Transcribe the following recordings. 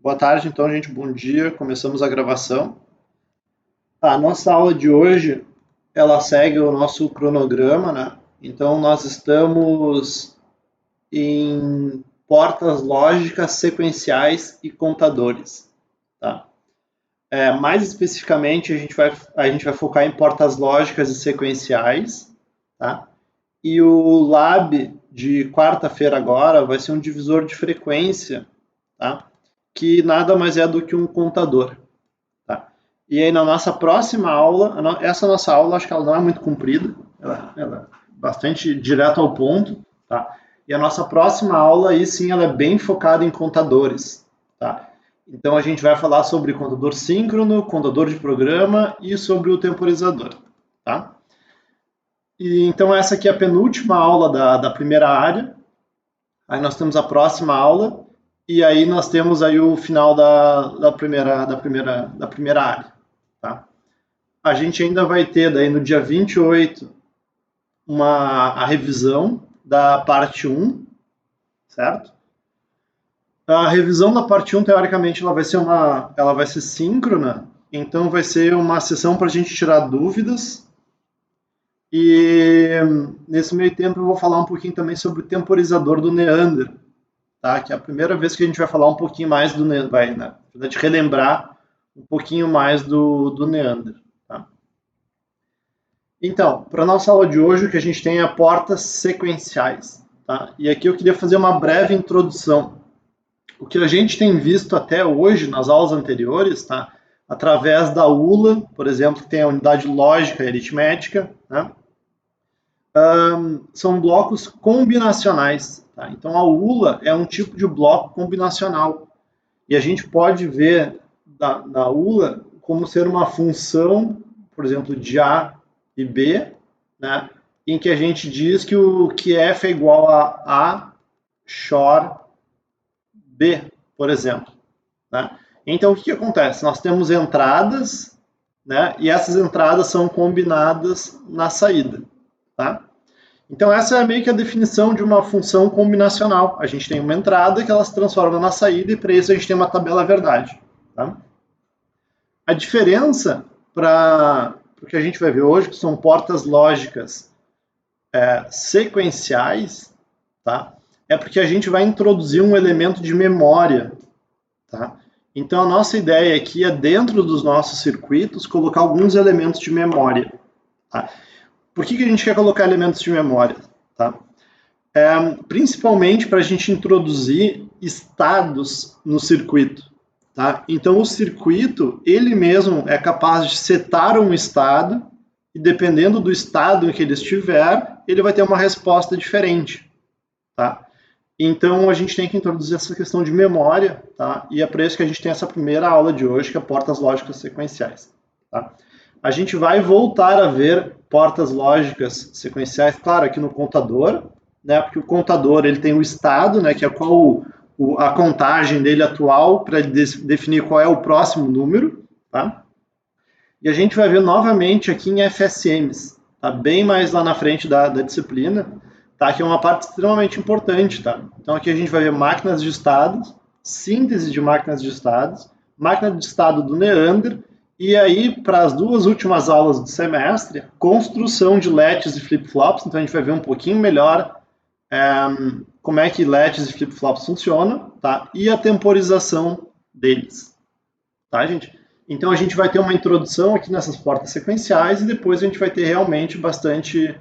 Boa tarde, então, gente. Bom dia. Começamos a gravação. A nossa aula de hoje, ela segue o nosso cronograma, né? Então, nós estamos em portas lógicas, sequenciais e contadores, tá? Mais especificamente, a gente vai focar em portas lógicas e sequenciais, tá? E o lab de quarta-feira agora vai ser um divisor de frequência, tá? Que nada mais é do que um contador. Tá? E aí na nossa próxima aula, essa nossa aula acho que ela não é muito comprida, ela é bastante direto ao ponto, tá? E a nossa próxima aula aí sim ela é bem focada em contadores, tá? Então a gente vai falar sobre contador síncrono, contador de programa e sobre o temporizador, tá? E então essa aqui é a penúltima aula da primeira área. Aí nós temos a próxima aula e aí nós temos aí o final da primeira área, tá? A gente ainda vai ter daí no dia 28 a revisão da parte 1, certo? A revisão da parte 1, teoricamente, ela vai ser síncrona, então vai ser uma sessão para a gente tirar dúvidas. E nesse meio tempo eu vou falar um pouquinho também sobre o temporizador do Neander, tá? Que é a primeira vez que a gente vai falar um pouquinho mais do Neander, vai, né? Na verdade, relembrar um pouquinho mais do Neander, tá? Então, para a nossa aula de hoje, o que a gente tem é portas sequenciais, tá? E aqui eu queria fazer uma breve introdução. O que a gente tem visto até hoje nas aulas anteriores, tá? Através da ULA, por exemplo, que tem a unidade lógica e aritmética, né? São blocos combinacionais. Tá? Então, a ULA é um tipo de bloco combinacional. E a gente pode ver na ULA como ser uma função, por exemplo, de A e B, né? Em que a gente diz que o que F é igual a A XOR B, por exemplo. Né? Então, o que acontece? Nós temos entradas, né? E essas entradas são combinadas na saída. Tá? Então, essa é meio que a definição de uma função combinacional. A gente tem uma entrada que ela se transforma na saída e para isso a gente tem uma tabela verdade. Tá? A diferença para o que a gente vai ver hoje, que são portas lógicas sequenciais, tá? É porque a gente vai introduzir um elemento de memória. Tá? Então, a nossa ideia aqui é, dentro dos nossos circuitos, colocar alguns elementos de memória. Tá? Por que a gente quer colocar elementos de memória? Tá? Principalmente para a gente introduzir estados no circuito. Tá? Então, o circuito, ele mesmo é capaz de setar um estado e, dependendo do estado em que ele estiver, ele vai ter uma resposta diferente. Tá? Então, a gente tem que introduzir essa questão de memória, tá? E é para isso que a gente tem essa primeira aula de hoje, que é portas lógicas sequenciais. Tá? A gente vai voltar a ver portas lógicas sequenciais, claro, aqui no contador, né? Porque o contador ele tem o estado, né? Que é qual a contagem dele atual para definir qual é o próximo número, tá? E a gente vai ver novamente aqui em FSMs, tá? Bem mais lá na frente da disciplina, tá? Que é uma parte extremamente importante, tá? Então aqui a gente vai ver máquinas de estados, síntese de máquinas de estados, máquina de estado do Neander, e aí, para as duas últimas aulas do semestre, construção de latches e flip-flops. Então a gente vai ver um pouquinho melhor como é que latches e flip-flops funcionam, tá? E a temporização deles, tá, gente? Então a gente vai ter uma introdução aqui nessas portas sequenciais e depois a gente vai ter realmente bastante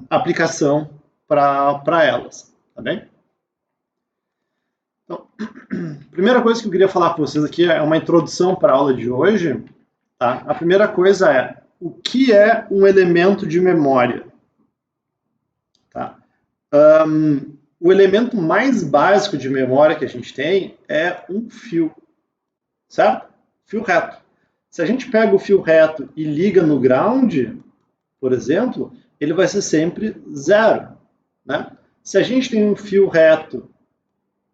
aplicação para elas, tá bem? Então, a primeira coisa que eu queria falar para vocês aqui é uma introdução para a aula de hoje. Tá? A primeira coisa é, o que é um elemento de memória? Tá? O elemento mais básico de memória que a gente tem é um fio, certo? Fio reto. Se a gente pega o fio reto e liga no ground, por exemplo, ele vai ser sempre 0. Né? Se a gente tem um fio reto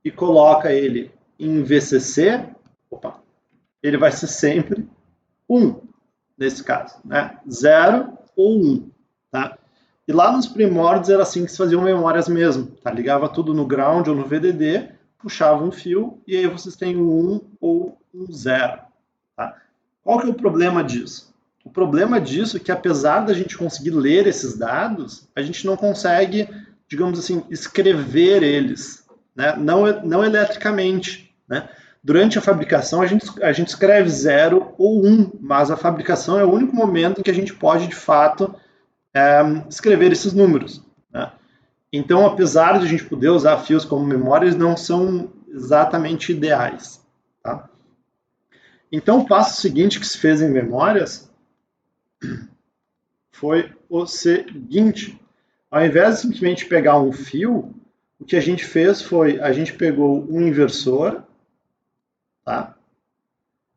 e coloca ele em VCC, ele vai ser sempre 1, nesse caso, né? 0 ou 1, tá? E lá nos primórdios era assim que se faziam memórias mesmo, tá? Ligava tudo no ground ou no VDD, puxava um fio e aí vocês têm um 1 ou um 0. Tá? Qual que é o problema disso? O problema disso é que, apesar da gente conseguir ler esses dados, a gente não consegue, digamos assim, escrever eles, né? Não eletricamente. Né? Durante a fabricação, a gente escreve 0 ou 1, mas a fabricação é o único momento em que a gente pode, de fato, escrever esses números. Né? Então, apesar de a gente poder usar fios como memória, eles não são exatamente ideais. Tá? Então, o passo seguinte que se fez em memórias foi o seguinte: ao invés de simplesmente pegar um fio, o que a gente fez foi, a gente pegou um inversor, tá?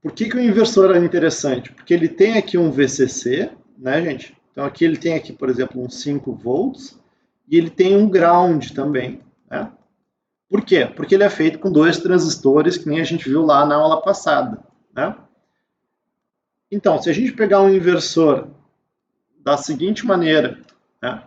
Por que o inversor é interessante? Porque ele tem aqui um VCC, né, gente? Então aqui ele tem aqui, por exemplo, uns 5 volts, e ele tem um ground também, né? Por quê? Porque ele é feito com 2 transistores, que nem a gente viu lá na aula passada, né? Então, se a gente pegar um inversor da seguinte maneira, né?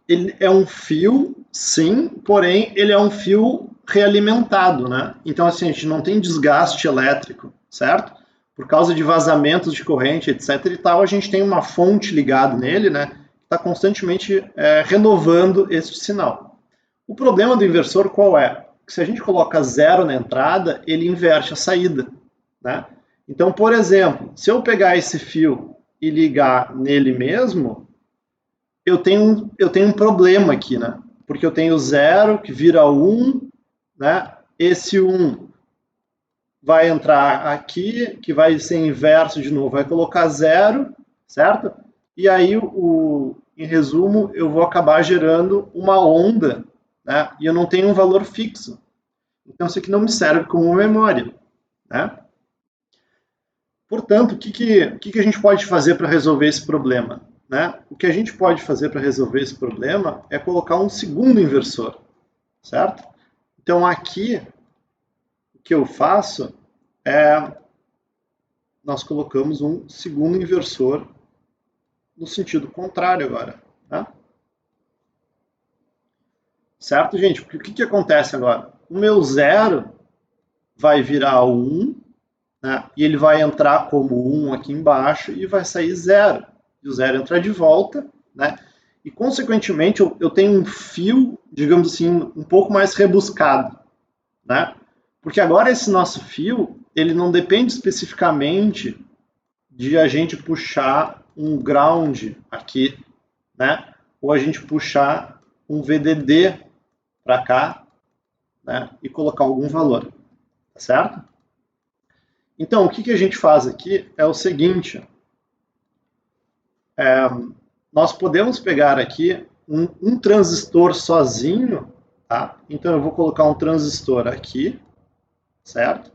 Ele é um fio, sim, porém ele é um fio realimentado, né? Então, assim, a gente não tem desgaste elétrico, certo? Por causa de vazamentos de corrente, etc e tal, a gente tem uma fonte ligada nele, né? Que está constantemente renovando esse sinal. O problema do inversor qual é? Que se a gente coloca 0 na entrada, ele inverte a saída, né? Então, por exemplo, se eu pegar esse fio e ligar nele mesmo, eu tenho um problema aqui, né? Porque eu tenho 0 que vira 1, né? Esse 1 vai entrar aqui, que vai ser inverso de novo, vai colocar 0, certo? E aí, em resumo, eu vou acabar gerando uma onda, né? E eu não tenho um valor fixo. Então, isso aqui não me serve como memória, né? Portanto, o que a gente pode fazer para resolver esse problema? Né? O que a gente pode fazer para resolver esse problema é colocar um segundo inversor, certo? Então, aqui, o que eu faço é, nós colocamos um segundo inversor no sentido contrário agora, né? Certo, gente? Porque o que acontece agora? O meu 0 vai virar 1, né? E ele vai entrar como 1 aqui embaixo e vai sair 0. E o 0 entra de volta, né? E, consequentemente, eu tenho um fio, digamos assim, um pouco mais rebuscado, né? Porque agora esse nosso fio, ele não depende especificamente de a gente puxar um ground aqui, né? Ou a gente puxar um VDD para cá, né? E colocar algum valor, tá certo? Então, o que a gente faz aqui é o seguinte, nós podemos pegar aqui um transistor sozinho, tá? Então eu vou colocar um transistor aqui, certo?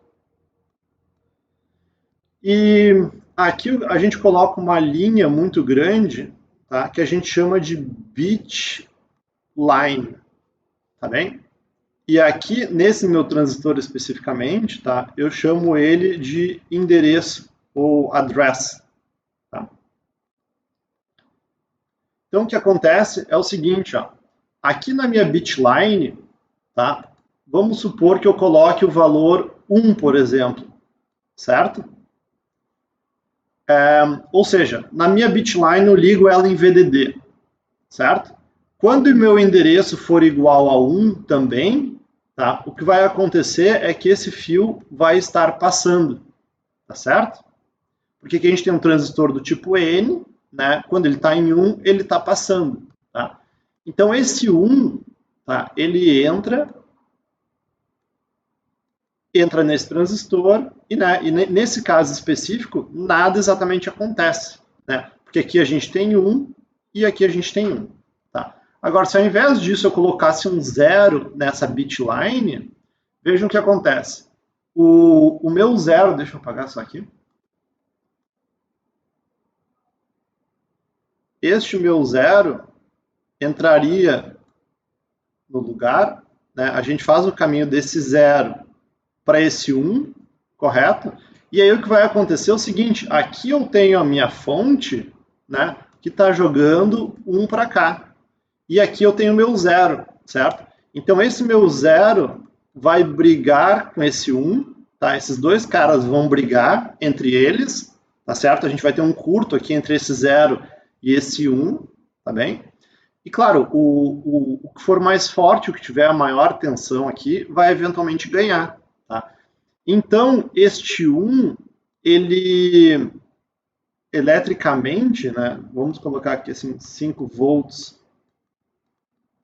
E aqui a gente coloca uma linha muito grande, tá? Que a gente chama de bit line, tá bem? E aqui, nesse meu transistor especificamente, tá? Eu chamo ele de endereço ou address, tá? Então, o que acontece é o seguinte, ó. Aqui na minha bit line, tá? Vamos supor que eu coloque o valor 1, por exemplo, certo? Ou seja, na minha bit line eu ligo ela em VDD, certo? Quando o meu endereço for igual a 1 também, tá? O que vai acontecer é que esse fio vai estar passando, tá certo? Porque aqui a gente tem um transistor do tipo N, né? Quando ele está em 1, ele está passando, tá? Então esse 1, tá? Ele entra nesse transistor e, né, e nesse caso específico, nada exatamente acontece, né? Porque aqui a gente tem 1 e aqui a gente tem 1. Tá? Agora, se ao invés disso eu colocasse um 0 nessa bit line, vejam o que acontece. O meu 0, deixa eu apagar só aqui. Este meu 0 entraria no lugar, né? A gente faz o caminho desse 0 para esse 1, correto? E aí o que vai acontecer é o seguinte, aqui eu tenho a minha fonte, né, que está jogando 1 para cá. E aqui eu tenho o meu 0, certo? Então, esse meu 0 vai brigar com esse 1, tá? Esses dois caras vão brigar entre eles, tá certo? A gente vai ter um curto aqui entre esse 0 e esse 1, tá bem? E, claro, o que for mais forte, o que tiver a maior tensão aqui, vai eventualmente ganhar, tá? Então, este 1, ele, eletricamente, né? Vamos colocar aqui assim, 5 volts,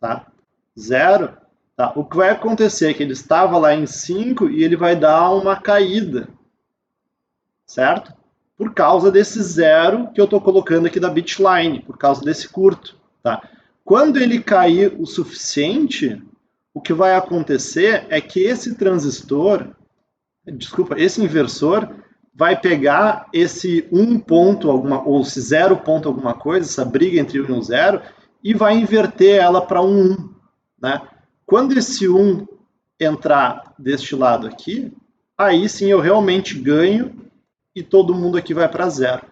tá? 0, tá? O que vai acontecer é que ele estava lá em 5 e ele vai dar uma caída, certo? Por causa desse 0 que eu estou colocando aqui da bitline, por causa desse curto, tá? Quando ele cair o suficiente, o que vai acontecer é que esse transistor, esse inversor, vai pegar esse 1 ponto alguma, ou esse 0 ponto alguma coisa, essa briga entre 1 e o 0, e vai inverter ela para um 1, né? Quando esse 1 entrar deste lado aqui, aí sim eu realmente ganho e todo mundo aqui vai para 0.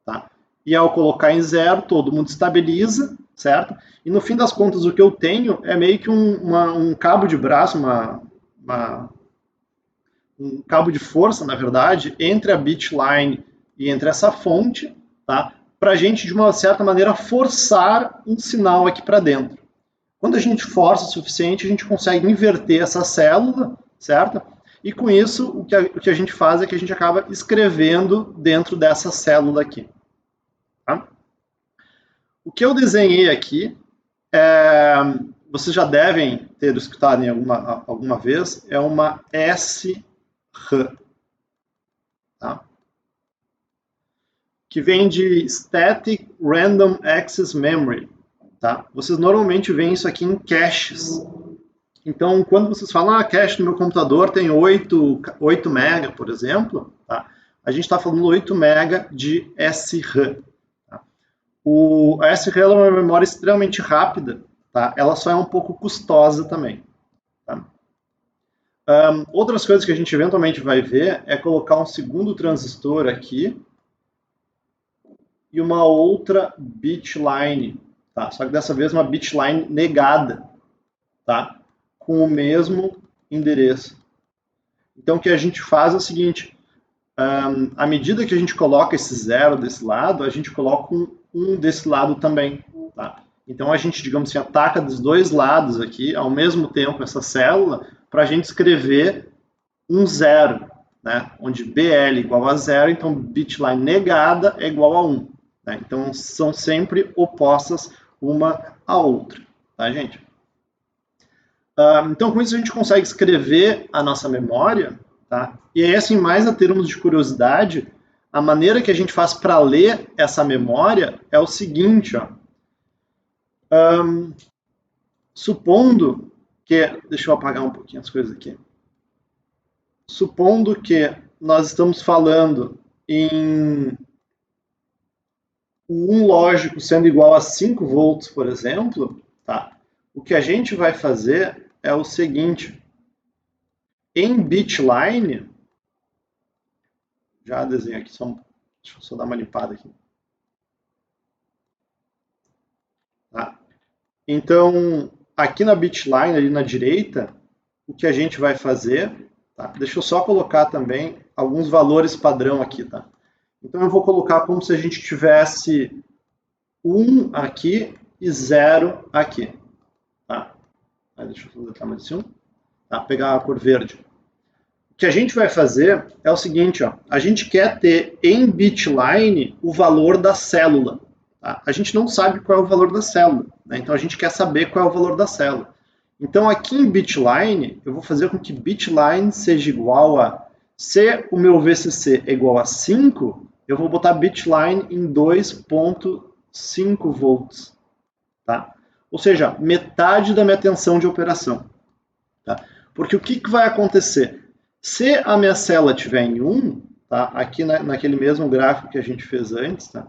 Tá? E ao colocar em 0, todo mundo estabiliza, certo? E no fim das contas, o que eu tenho é meio que um cabo de braço, um cabo de força, na verdade, entre a bitline e entre essa fonte, tá? Para a gente, de uma certa maneira, forçar um sinal aqui para dentro. Quando a gente força o suficiente, a gente consegue inverter essa célula, certo? E com isso, o que a gente faz é que a gente acaba escrevendo dentro dessa célula aqui. Tá? O que eu desenhei aqui, vocês já devem ter escutado em alguma vez, é uma SRAM, tá? Que vem de Static Random Access Memory. Tá? Vocês normalmente veem isso aqui em caches. Então, quando vocês falam, cache no meu computador tem 8 MB, por exemplo, tá? A gente está falando 8 MB de SRAM. Tá? A SRAM é uma memória extremamente rápida, tá? Ela só é um pouco custosa também. Tá? Outras coisas que a gente eventualmente vai ver é colocar um segundo transistor aqui e uma outra bitline, tá? Só que dessa vez uma bitline negada, tá? Com o mesmo endereço. Então, o que a gente faz é o seguinte, à medida que a gente coloca esse 0 desse lado, a gente coloca um desse lado também. Tá? Então, a gente, digamos assim, ataca dos dois lados aqui, ao mesmo tempo, essa célula, para a gente escrever um 0, né? Onde BL igual a 0, então bitline negada é igual a 1. Né? Então, são sempre opostas uma à outra. Tá, gente? Então, com isso, a gente consegue escrever a nossa memória, tá? E aí, assim, mais a termos de curiosidade, a maneira que a gente faz para ler essa memória é o seguinte, ó. Supondo que... Deixa eu apagar um pouquinho as coisas aqui. Supondo que nós estamos falando em um lógico sendo igual a 5 volts, por exemplo, tá? O que a gente vai fazer é o seguinte. Em bitline, já desenho aqui, deixa eu só dar uma limpada aqui. Tá? Então, aqui na bitline, ali na direita, o que a gente vai fazer, tá? Deixa eu só colocar também alguns valores padrão aqui, tá? Então, eu vou colocar como se a gente tivesse 1 aqui e 0 aqui, tá? Aí, deixa eu colocar mais um, tá? Pegar a cor verde. O que a gente vai fazer é o seguinte, ó, a gente quer ter em bitline o valor da célula. Tá? A gente não sabe qual é o valor da célula, né? Então a gente quer saber qual é o valor da célula. Então aqui em bitline, eu vou fazer com que bitline seja igual a, se o meu VCC é igual a 5, eu vou botar bitline em 2.5 volts. Tá? Ou seja, metade da minha tensão de operação. Tá? Porque o que vai acontecer? Se a minha célula estiver em 1, tá? Aqui naquele mesmo gráfico que a gente fez antes, tá?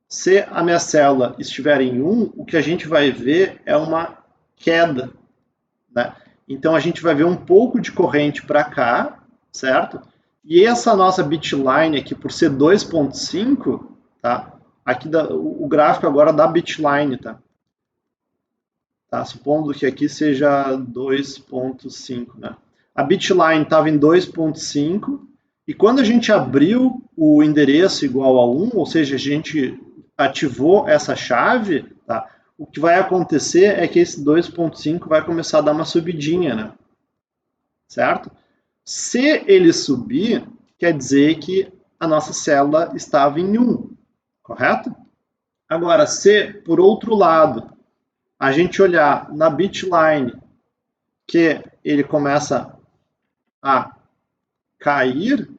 Se a minha célula estiver em 1, o que a gente vai ver é uma queda. Né? Então, a gente vai ver um pouco de corrente para cá, certo? E essa nossa bitline aqui, por ser 2.5, tá? Aqui o gráfico agora da bitline, tá? tá? Supondo que aqui seja 2.5, né? A bitline estava em 2.5 e quando a gente abriu o endereço igual a 1, ou seja, a gente ativou essa chave, tá? O que vai acontecer é que esse 2.5 vai começar a dar uma subidinha, né? Certo? Se ele subir, quer dizer que a nossa célula estava em 1, correto? Agora, se por outro lado a gente olhar na bitline que ele começa a cair,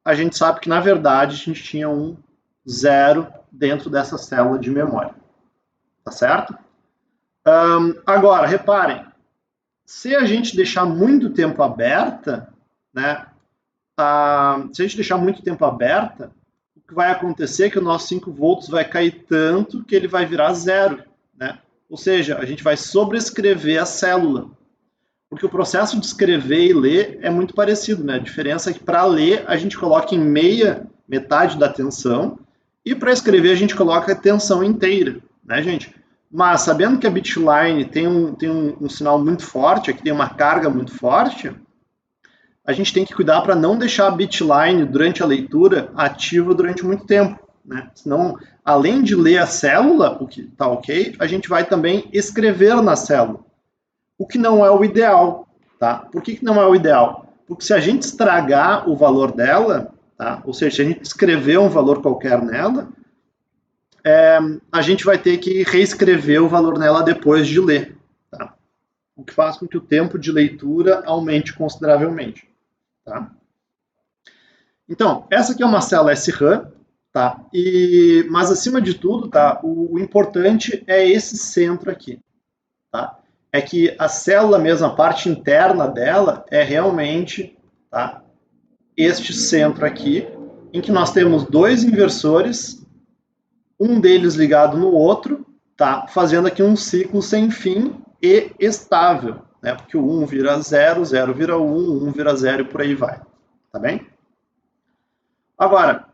a gente sabe que na verdade a gente tinha um 0 dentro dessa célula de memória. Tá certo? Agora, reparem, se a gente deixar muito tempo aberta, né? Se a gente deixar muito tempo aberta, o que vai acontecer é que o nosso 5 volts vai cair tanto que ele vai virar 0, né? Ou seja, a gente vai sobrescrever a célula. Porque o processo de escrever e ler é muito parecido, né? A diferença é que para ler a gente coloca em metade da tensão, e para escrever a gente coloca a tensão inteira, né, gente? Mas sabendo que a bitline tem um sinal muito forte, aqui tem uma carga muito forte, a gente tem que cuidar para não deixar a bitline durante a leitura ativa durante muito tempo, né? Senão, além de ler a célula, o que está ok, a gente vai também escrever na célula, o que não é o ideal, tá? Por que não é o ideal? Porque se a gente estragar o valor dela, tá? Ou seja, se a gente escrever um valor qualquer nela, a gente vai ter que reescrever o valor nela depois de ler, tá? O que faz com que o tempo de leitura aumente consideravelmente, tá? Então, essa aqui é uma célula SRAM, tá? Mas acima de tudo, tá? O importante é esse centro aqui, tá? É que a célula mesmo, a parte interna dela, é realmente, tá, este centro aqui, em que nós temos dois inversores, um deles ligado no outro, tá, fazendo aqui um ciclo sem fim e estável, né, porque o 1 vira 0, 0 vira 1, 1 vira 0 e por aí vai, tá bem? Agora,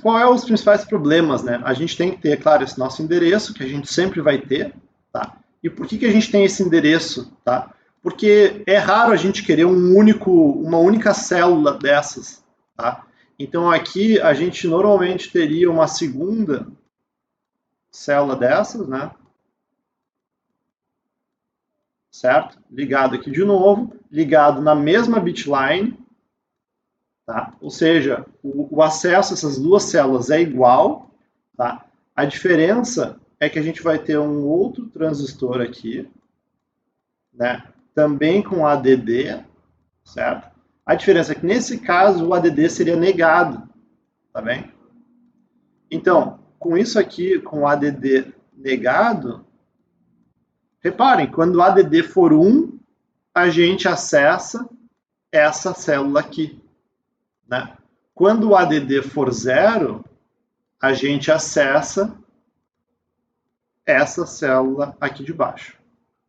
qual é os principais problemas, né? A gente tem que ter, claro, esse nosso endereço, que a gente sempre vai ter, tá? E por que a gente tem esse endereço, tá? Porque é raro a gente querer uma única célula dessas, tá? Então aqui a gente normalmente teria uma segunda célula dessas, né? Certo? Ligado aqui de novo, ligado na mesma bitline, tá? Ou seja, o acesso a essas duas células é igual, tá? A diferença é que a gente vai ter um outro transistor aqui, né? Também com ADD, certo? A diferença é que nesse caso o ADD seria negado, tá bem? Então, com isso aqui, com o ADD negado, reparem, quando o ADD for 1, a gente acessa essa célula aqui, né? Quando o ADD for 0, a gente acessa essa célula aqui de baixo,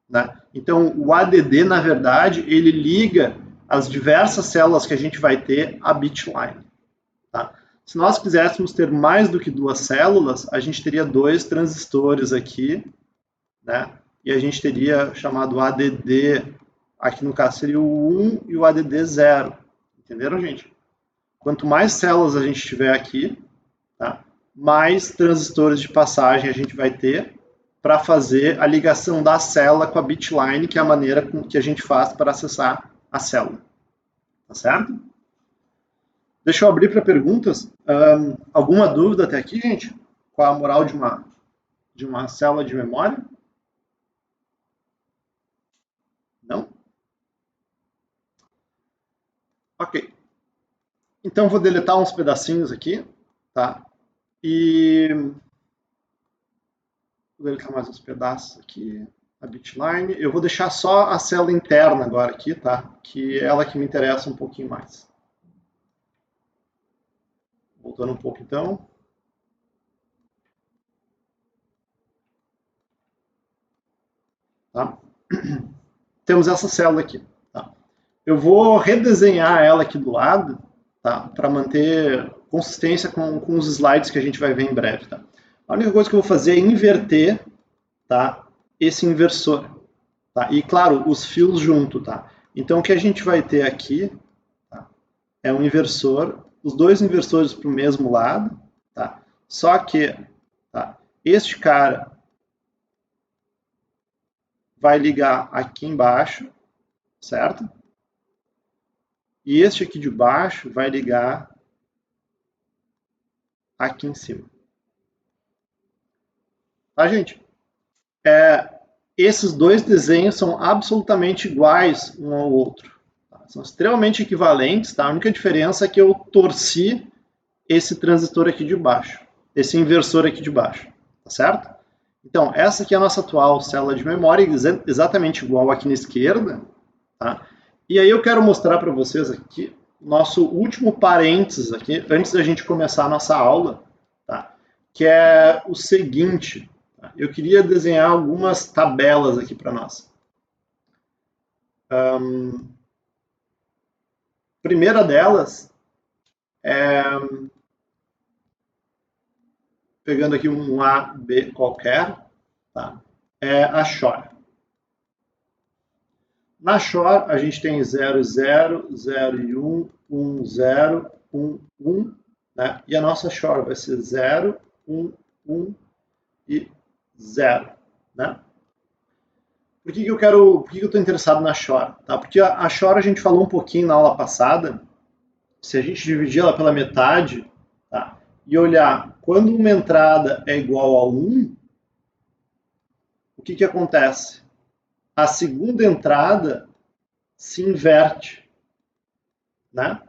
né? Então, o ADD, na verdade, ele liga as diversas células que a gente vai ter à bitline, tá? Se nós quiséssemos ter mais do que duas células, a gente teria dois transistores aqui, né? E a gente teria chamado ADD, aqui no caso seria o 1 e o ADD 0. Entenderam, gente? Quanto mais células a gente tiver aqui, tá? Mais transistores de passagem a gente vai ter para fazer a ligação da célula com a bitline, que é a maneira com que a gente faz para acessar a célula. Tá certo? Deixa eu abrir para perguntas. Alguma dúvida até aqui, gente? Qual a moral de uma célula de memória? Não? Ok. Então, vou deletar uns pedacinhos aqui, tá? E vou deletar mais uns pedaços aqui, a bitline. Eu vou deixar só a célula interna agora aqui, tá? Que é ela que me interessa um pouquinho mais. Voltando um pouco, então. Tá? Temos essa célula aqui. Tá? Eu vou redesenhar ela aqui do lado, tá? Para manter consistência com os slides que a gente vai ver em breve. Tá? A única coisa que eu vou fazer é inverter, tá, esse inversor. Tá? E, claro, os fios junto. Tá? Então, o que a gente vai ter aqui, tá, é um inversor, os dois inversores para o mesmo lado, tá? Só que, tá, este cara vai ligar aqui embaixo, certo? E este aqui de baixo vai ligar aqui em cima. Tá, gente? Esses dois desenhos são absolutamente iguais um ao outro. Tá? São extremamente equivalentes, tá? A única diferença é que eu torci esse transistor aqui de baixo, esse inversor aqui de baixo, tá certo? Então, essa aqui é a nossa atual célula de memória, exatamente igual aqui na esquerda, tá? E aí eu quero mostrar para vocês aqui nosso último parênteses aqui, antes da gente começar a nossa aula, tá? Que é o seguinte, tá? Eu queria desenhar algumas tabelas aqui para nós. Primeira delas é, pegando aqui um A, B qualquer, tá? É a Shore. Na Shore, a gente tem 0, 0, 0 e 1, 1, 0, 1, 1, né? E a nossa Shore vai ser 0, 1, 1 e 0, né? Por que eu estou interessado na Shore? Tá? Porque a Shore a gente falou um pouquinho na aula passada. Se a gente dividir ela pela metade, tá? E olhar quando uma entrada é igual a 1, o que acontece? A segunda entrada se inverte, né?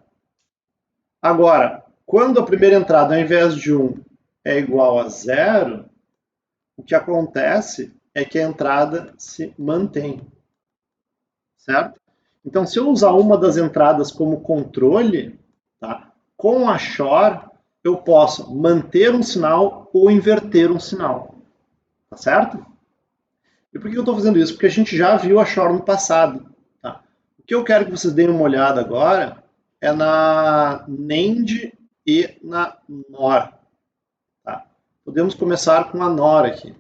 Agora, quando a primeira entrada, ao invés de 1, é igual a 0, o que acontece é que a entrada se mantém, certo? Então, se eu usar uma das entradas como controle, tá? Com a Shore, eu posso manter um sinal ou inverter um sinal, tá certo? E por que eu estou fazendo isso? Porque a gente já viu a Shore no passado. Tá? O que eu quero que vocês deem uma olhada agora é na NAND e na NOR. Tá? Podemos começar com a NOR aqui.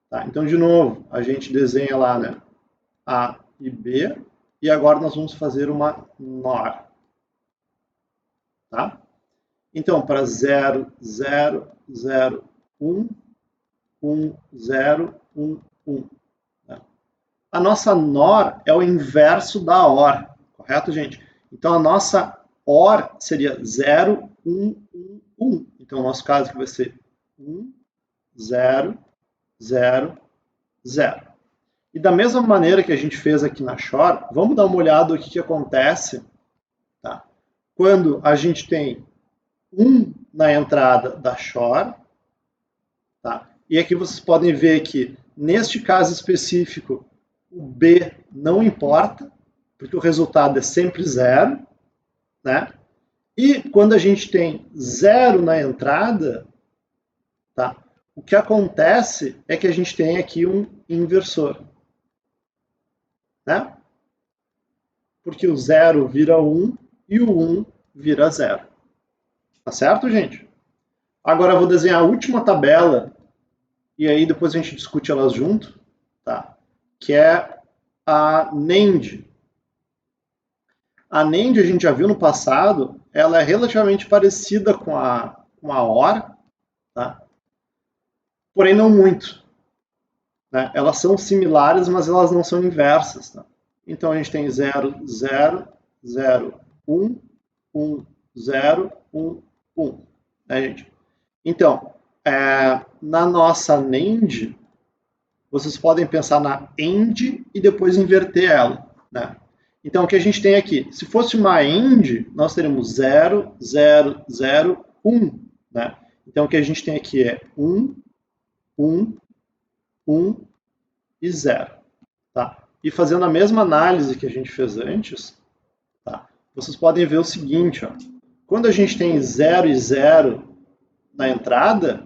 Tá? Então, de novo, a gente desenha lá, né, A e B, e agora nós vamos fazer uma NOR. Tá? Então, para 0, 0, 0, 1, 1, 0, 1, 1. Tá? A nossa NOR é o inverso da OR, correto, gente? Então, a nossa OR seria 0, 1, 1, 1. Então, o nosso caso aqui vai ser 1, 0, 0, 0. E da mesma maneira que a gente fez aqui na Shore, vamos dar uma olhada no que acontece, tá? Quando a gente tem 1 na entrada da Shore, tá? E aqui vocês podem ver que, neste caso específico, o B não importa, porque o resultado é sempre 0, né? E quando a gente tem 0 na entrada, tá? O que acontece é que a gente tem aqui um inversor, né? Porque o 0 vira 1 e o 1 vira 0. Tá certo, gente? Agora eu vou desenhar a última tabela e aí depois a gente discute elas junto, tá? Que é a NAND. A NAND a gente já viu no passado, ela é relativamente parecida com a OR, tá? Porém não muito. Né? Elas são similares, mas elas não são inversas. Tá? Então a gente tem 0, 0, 0, 1, 1, 0, 1, 1. Né, gente? Então, na nossa NAND, vocês podem pensar na AND e depois inverter ela. Né? Então, o que a gente tem aqui? Se fosse uma AND, nós teríamos 0, 0, 0, 1. Né? Então, o que a gente tem aqui é 1, 1, 1 e 0. Tá? E fazendo a mesma análise que a gente fez antes, tá? Vocês podem ver o seguinte, ó. Quando a gente tem 0 e 0 na entrada,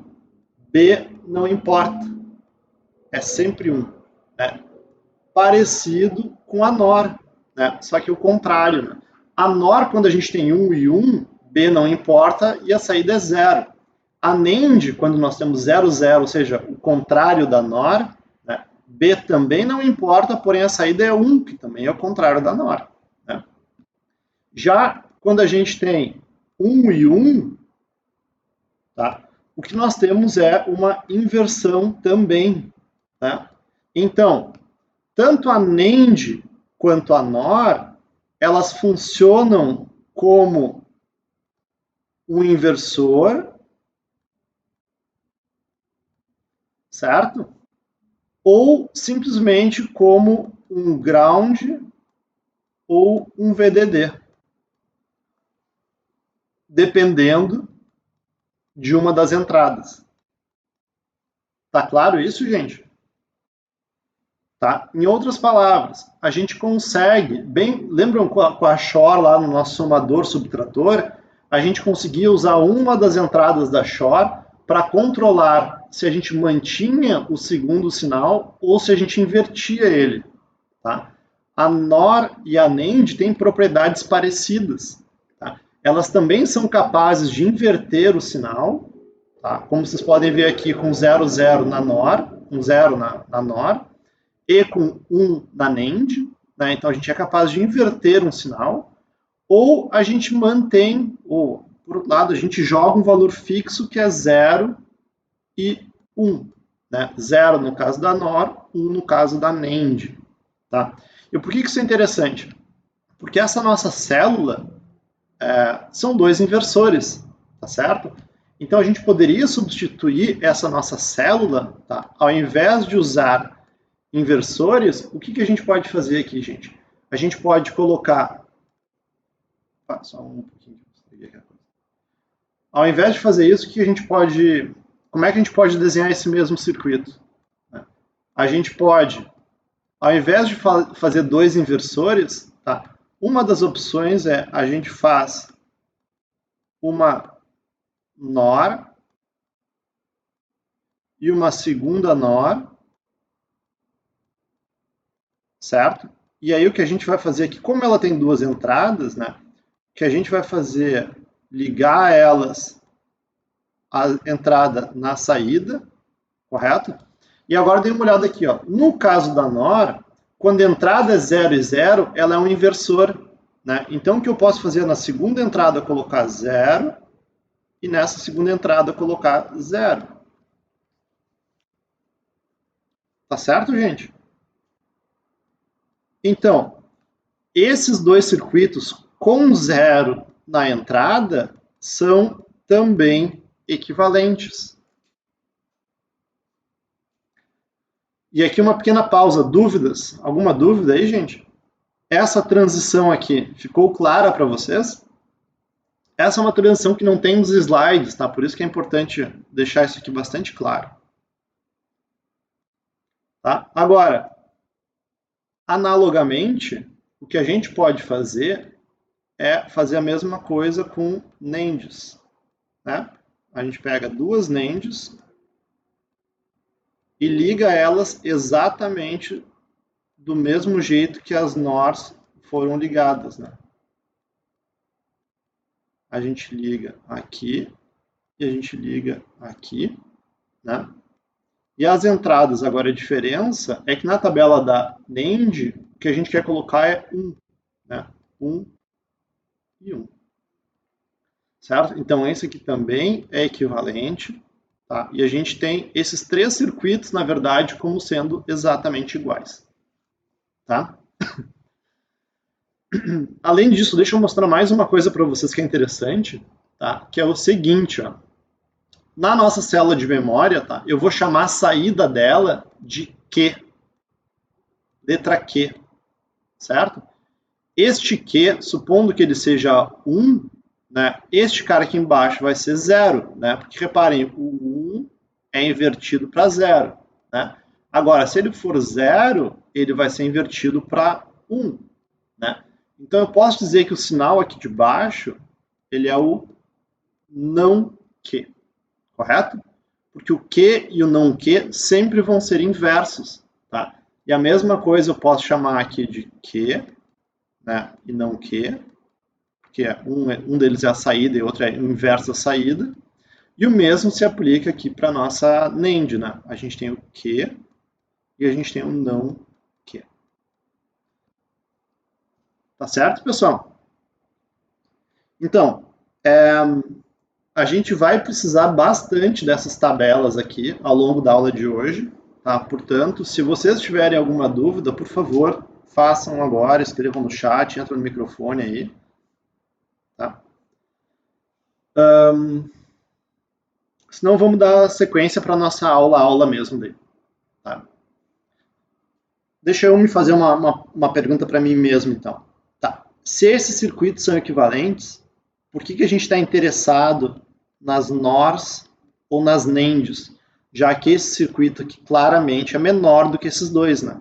B não importa, é sempre 1. Né? Parecido com a NOR, né? Só que o contrário. Né? A NOR, quando a gente tem 1 e 1, B não importa e a saída é 0. A NAND, quando nós temos 0, 0, ou seja, o contrário da NOR, né? B também não importa, porém a saída é 1, que também é o contrário da NOR. Né? Já quando a gente tem 1 e 1, tá? O que nós temos é uma inversão também. Né? Então, tanto a NAND quanto a NOR, elas funcionam como um inversor, certo? Ou simplesmente como um ground ou um VDD, dependendo de uma das entradas. Tá claro isso, gente? Tá? Em outras palavras, a gente consegue, lembram com a Shor lá no nosso somador subtrator, a gente conseguia usar uma das entradas da Shor para controlar se a gente mantinha o segundo sinal ou se a gente invertia ele. Tá? A NOR e a NAND têm propriedades parecidas. Tá? Elas também são capazes de inverter o sinal, tá? Como vocês podem ver aqui com 0, 0 na NOR, um 0 na NOR, e com 1 na NAND, né? Então a gente é capaz de inverter um sinal, ou a gente mantém, ou por outro lado, a gente joga um valor fixo que é 0 e 1. Né? 0 no caso da NOR, 1 no caso da NAND. Tá? E por que isso é interessante? Porque essa nossa célula são dois inversores, tá certo? Então a gente poderia substituir essa nossa célula, tá? Ao invés de usar inversores, o que a gente pode fazer aqui, gente? A gente pode colocar... só um pouquinho. Ao invés de fazer isso, que a gente pode... Como é que a gente pode desenhar esse mesmo circuito? A gente pode, ao invés de fazer dois inversores, tá? Uma das opções é a gente faz uma NOR e uma segunda NOR, certo? E aí o que a gente vai fazer aqui, como ela tem duas entradas, né? O que a gente vai fazer, ligar elas a entrada na saída, correto? E agora dê uma olhada aqui, ó. No caso da NOR, quando a entrada é 0 e 0, ela é um inversor, né? Então o que eu posso fazer na segunda entrada, colocar 0, e nessa segunda entrada colocar 0. Tá certo, gente? Então, esses dois circuitos com 0 na entrada são também equivalentes. E aqui uma pequena pausa. Dúvidas? Alguma dúvida aí, gente? Essa transição aqui ficou clara para vocês? Essa é uma transição que não tem nos slides, tá? Por isso que é importante deixar isso aqui bastante claro. Tá? Agora, analogamente, o que a gente pode fazer é fazer a mesma coisa com NANDs. Né? A gente pega duas NANDs e liga elas exatamente do mesmo jeito que as NORs foram ligadas. Né? A gente liga aqui e a gente liga aqui. Né? E as entradas, agora a diferença é que na tabela da NAND, o que a gente quer colocar é 1. Né? 1 e 1. Certo? Então esse aqui também é equivalente. Tá? E a gente tem esses três circuitos, na verdade, como sendo exatamente iguais. Tá? Além disso, deixa eu mostrar mais uma coisa para vocês que é interessante, tá? Que é o seguinte, ó. Na nossa célula de memória, tá? Eu vou chamar a saída dela de Q. Letra Q. Certo? Este Q, supondo que ele seja 1, né? Este cara aqui embaixo vai ser 0, né? Porque reparem, o 1 é invertido para 0. Né? Agora, se ele for 0, ele vai ser invertido para 1. Né? Então, eu posso dizer que o sinal aqui de baixo, ele é o não Q, correto? Porque o Q e o não Q sempre vão ser inversos. Tá? E a mesma coisa eu posso chamar aqui de Q, né? E não Q, porque um deles é a saída e outro é o inverso da saída. E o mesmo se aplica aqui para a nossa NAND, né? A gente tem o que e a gente tem o não que. Tá certo, pessoal? Então, a gente vai precisar bastante dessas tabelas aqui ao longo da aula de hoje, tá? Portanto, se vocês tiverem alguma dúvida, por favor, façam agora, escrevam no chat, entram no microfone aí, tá? Senão vamos dar sequência para a nossa aula mesmo daí, tá? Deixa eu me fazer uma pergunta para mim mesmo, então. Tá. Se esses circuitos são equivalentes, por que a gente está interessado nas NORs ou nas NANDs? Já que esse circuito aqui claramente é menor do que esses dois, né?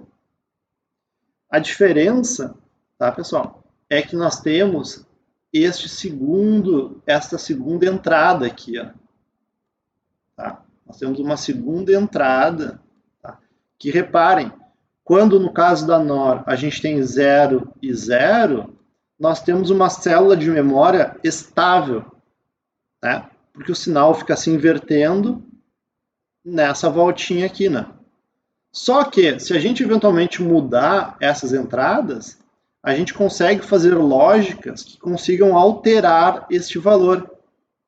A diferença, tá, pessoal, é que nós temos esta segunda entrada aqui, ó. Tá? Nós temos uma segunda entrada, tá? Que reparem, quando no caso da NOR a gente tem 0 e 0, nós temos uma célula de memória estável, né? Porque o sinal fica se invertendo nessa voltinha aqui, né? Só que, se a gente eventualmente mudar essas entradas, a gente consegue fazer lógicas que consigam alterar este valor,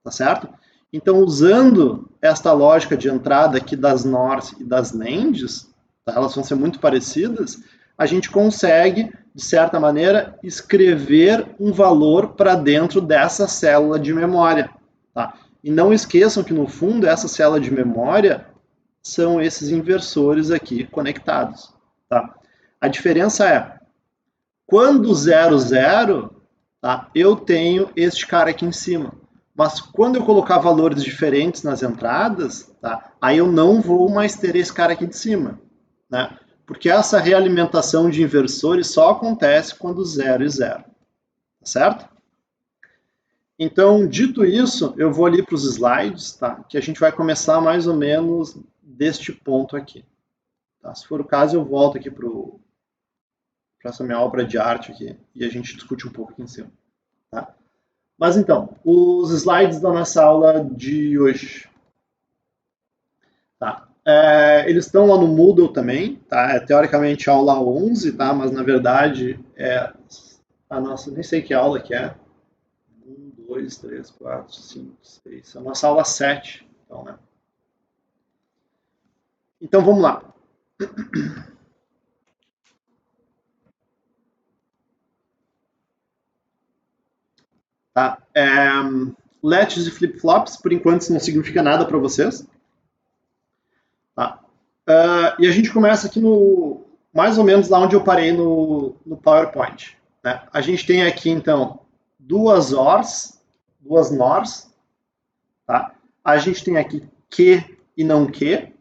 tá certo? Então, usando esta lógica de entrada aqui das NORs e das NANDs, tá? Elas vão ser muito parecidas, a gente consegue, de certa maneira, escrever um valor para dentro dessa célula de memória. Tá? E não esqueçam que, no fundo, essa célula de memória são esses inversores aqui conectados. Tá? A diferença é, quando 0, 0, tá? Eu tenho este cara aqui em cima. Mas quando eu colocar valores diferentes nas entradas, tá? Aí eu não vou mais ter esse cara aqui de cima, né? Porque essa realimentação de inversores só acontece quando 0 e 0, tá certo? Então, dito isso, eu vou ali para os slides, tá? Que a gente vai começar mais ou menos deste ponto aqui. Tá? Se for o caso, eu volto aqui para essa minha obra de arte aqui e a gente discute um pouco aqui em cima. Tá? Mas então, os slides da nossa aula de hoje. Tá? Eles estão lá no Moodle também, tá? É teoricamente aula 11, tá? Mas na verdade é a nossa, nem sei que aula que é. 1, 2, 3, 4, 5, 6. É a nossa aula 7. Então, né? Então vamos lá. Tá? Latches e flip-flops, por enquanto, isso não significa nada para vocês. Tá? E a gente começa aqui no mais ou menos lá onde eu parei no PowerPoint. Né? A gente tem aqui, então, duas NORs. Tá? A gente tem aqui que e não que,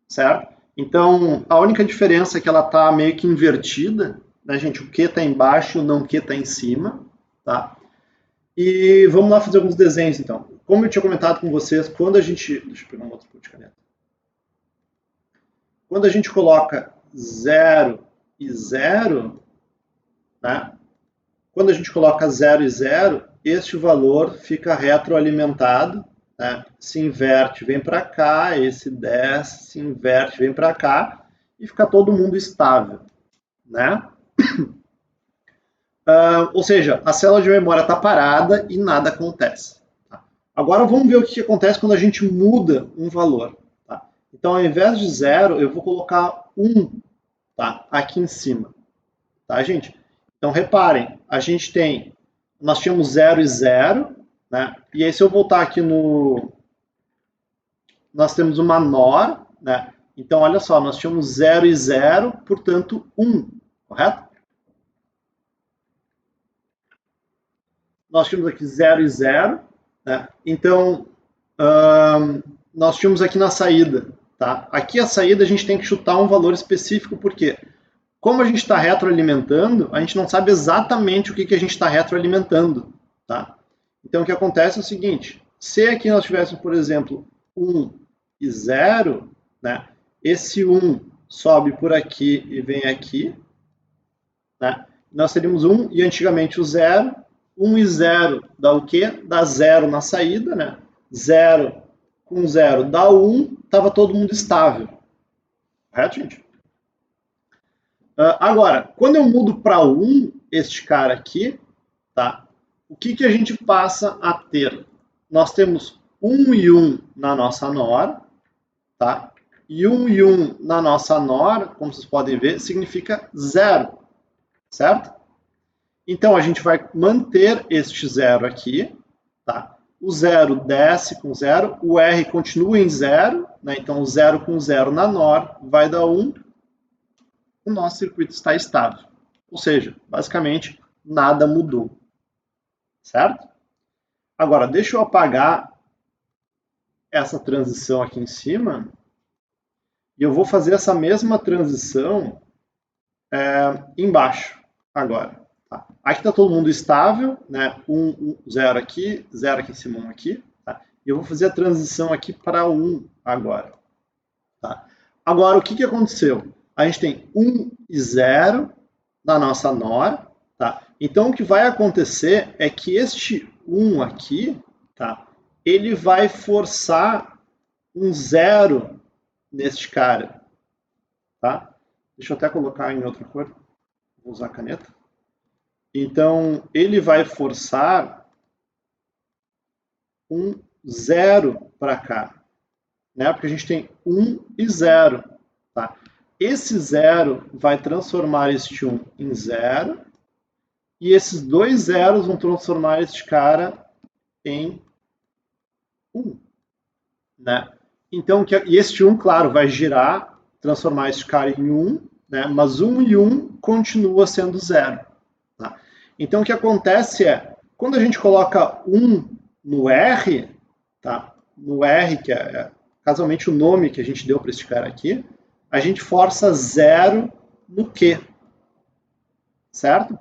certo? Então, a única diferença é que ela está meio que invertida, né, gente? O que está embaixo e o não que está em cima, tá? E vamos lá fazer alguns desenhos, então. Como eu tinha comentado com vocês, quando a gente... Deixa eu pegar um outro ponto de caneta. Quando a gente coloca 0 e 0, né? Quando a gente coloca 0 e 0, este valor fica retroalimentado, né? Se inverte, vem para cá, esse desce, se inverte, vem para cá, e fica todo mundo estável, né? Ou seja, a célula de memória está parada e nada acontece. Tá? Agora vamos ver o que acontece quando a gente muda um valor. Tá? Então, ao invés de 0, eu vou colocar 1, tá? Aqui em cima. Tá, gente? Então, reparem, nós tínhamos 0 e 0, né? E aí, se eu voltar aqui nós temos uma NOR, né? Então, olha só, nós tínhamos 0 e 0, portanto, 1, correto? Nós tínhamos aqui 0 e 0, né? Então, nós tínhamos aqui na saída, tá? Aqui a saída a gente tem que chutar um valor específico, por quê? Como a gente está retroalimentando, a gente não sabe exatamente o que a gente está retroalimentando, tá? Então, o que acontece é o seguinte, se aqui nós tivéssemos, por exemplo, 1 e 0, né? Esse 1 sobe por aqui e vem aqui, né? Nós teríamos 1 e antigamente o 0, 1 e 0 dá o quê? Dá 0 na saída, né? 0 com 0 dá 1, estava todo mundo estável. Correto, gente? Agora, quando eu mudo para 1, este cara aqui, tá? O que a gente passa a ter? Nós temos 1 e 1 na nossa NOR, tá? E 1 na nossa NOR, como vocês podem ver, significa 0, certo? Então, a gente vai manter este 0 aqui, tá? O 0 desce com 0, o R continua em 0, né? Então o 0 com 0 na NOR vai dar 1, o nosso circuito está estável. Ou seja, basicamente, nada mudou, certo? Agora, deixa eu apagar essa transição aqui em cima, e eu vou fazer essa mesma transição embaixo, agora. Tá? Aqui está todo mundo estável, né? 1, 0 aqui, 0 aqui em cima, 1 aqui. Tá? E eu vou fazer a transição aqui para 1 agora. Tá? Agora, o que aconteceu? A gente tem 1 e 0 na nossa NOR. Tá? Então, o que vai acontecer é que este 1 aqui, tá? Ele vai forçar um 0 neste cara. Tá? Deixa eu até colocar em outra cor. Vou usar a caneta. Então, ele vai forçar um 0 para cá, né? Porque a gente tem 1 e 0. Tá? Esse 0 vai transformar este 1 em 0, e esses dois zeros vão transformar este cara em 1. Né? Então, e este 1, claro, vai girar, transformar este cara em 1, né? Mas 1 e 1 continua sendo 0. Tá? Então, o que acontece é, quando a gente coloca 1 no R, tá? No R, que é casualmente o nome que a gente deu para este cara aqui, a gente força 0 no Q, certo?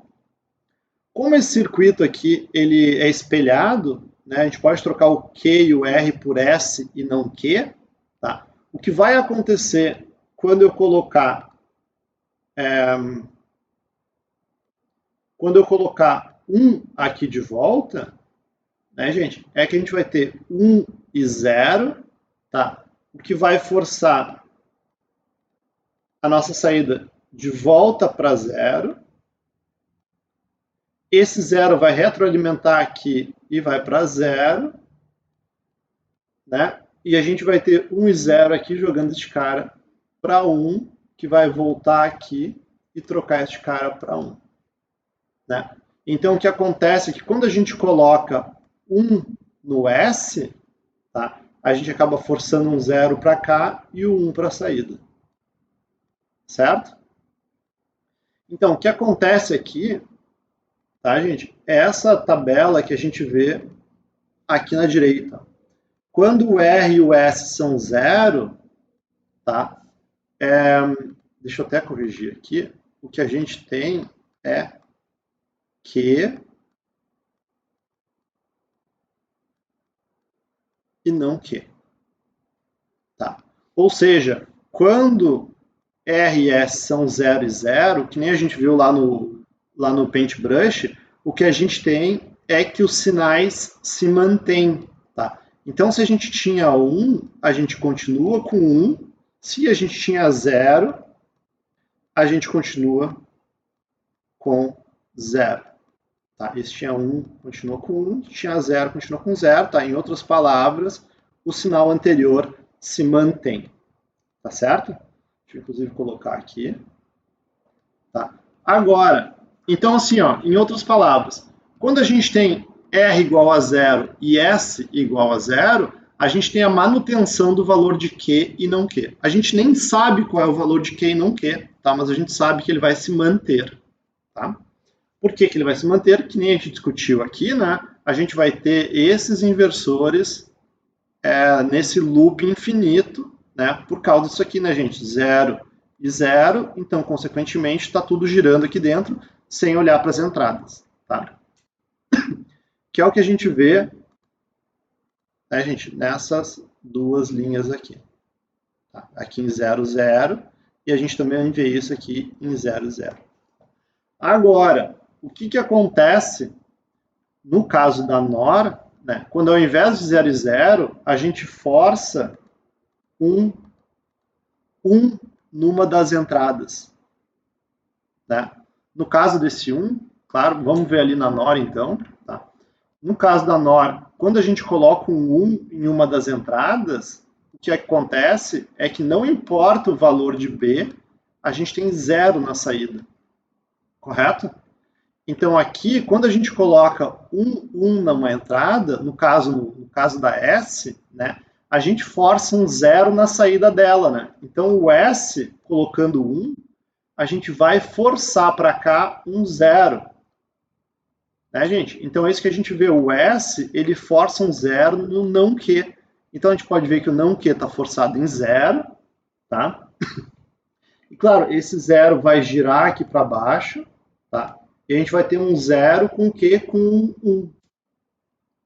Como esse circuito aqui ele é espelhado, né, a gente pode trocar o Q e o R por S e não Q, tá? O que vai acontecer quando eu colocar quando eu colocar 1 aqui de volta, né, gente, é que a gente vai ter 1 e 0, tá? O que vai forçar a nossa saída de volta para 0. Esse 0 vai retroalimentar aqui e vai para 0, né? E a gente vai ter 1 e 0 aqui jogando este cara para 1, que vai voltar aqui e trocar este cara para 1. Né? Então, o que acontece é que quando a gente coloca 1 no S, tá? A gente acaba forçando um 0 para cá e o 1 para a saída. Certo? Então, o que acontece aqui, tá, gente? É essa tabela que a gente vê aqui na direita. Quando o R e o S são 0, tá? Deixa eu até corrigir aqui. O que a gente tem é Q e não Q. Tá? Ou seja, quando R e S são 0 e 0, que nem a gente viu lá no Paintbrush, o que a gente tem é que os sinais se mantêm. Tá? Então, se a gente tinha 1, a gente continua com 1. Se a gente tinha 0, a gente continua com 0. Tá? Esse tinha 1, continua com 1. Tinha 0, continua com 0. Tá? Em outras palavras, o sinal anterior se mantém. Tá certo? Deixa eu, inclusive, colocar aqui. Tá? Agora, então assim, ó, em outras palavras, quando a gente tem R igual a 0 e S igual a 0, a gente tem a manutenção do valor de Q e não Q. A gente nem sabe qual é o valor de Q e não Q, tá? Mas a gente sabe que ele vai se manter. Tá? Por que ele vai se manter? Que nem a gente discutiu aqui, né? A gente vai ter esses inversores nesse loop infinito, né? Por causa disso aqui, né, gente? 0 e 0, então, consequentemente, está tudo girando aqui dentro, sem olhar para as entradas, tá? Que é o que a gente vê, né, gente, nessas duas linhas aqui. Tá? Aqui em 0, 0, e a gente também vê isso aqui em 0, 0. Agora, o que acontece no caso da NOR, né? Quando ao invés de 0 e 0, a gente força um numa das entradas, né? No caso desse 1, claro, vamos ver ali na NOR então, tá? No caso da NOR, quando a gente coloca um 1 em uma das entradas, o que acontece é que não importa o valor de B, a gente tem 0 na saída, correto? Então aqui, quando a gente coloca um 1 numa entrada, no caso da S, né, a gente força um 0 na saída dela, né? Então o S, colocando 1, a gente vai forçar para cá um 0. Né, gente? Então é isso que a gente vê. O S, ele força um 0 no não que. Então a gente pode ver que o não que está forçado em 0, tá? E claro, esse 0 vai girar aqui para baixo, tá? E a gente vai ter um 0 com o que? Com 1.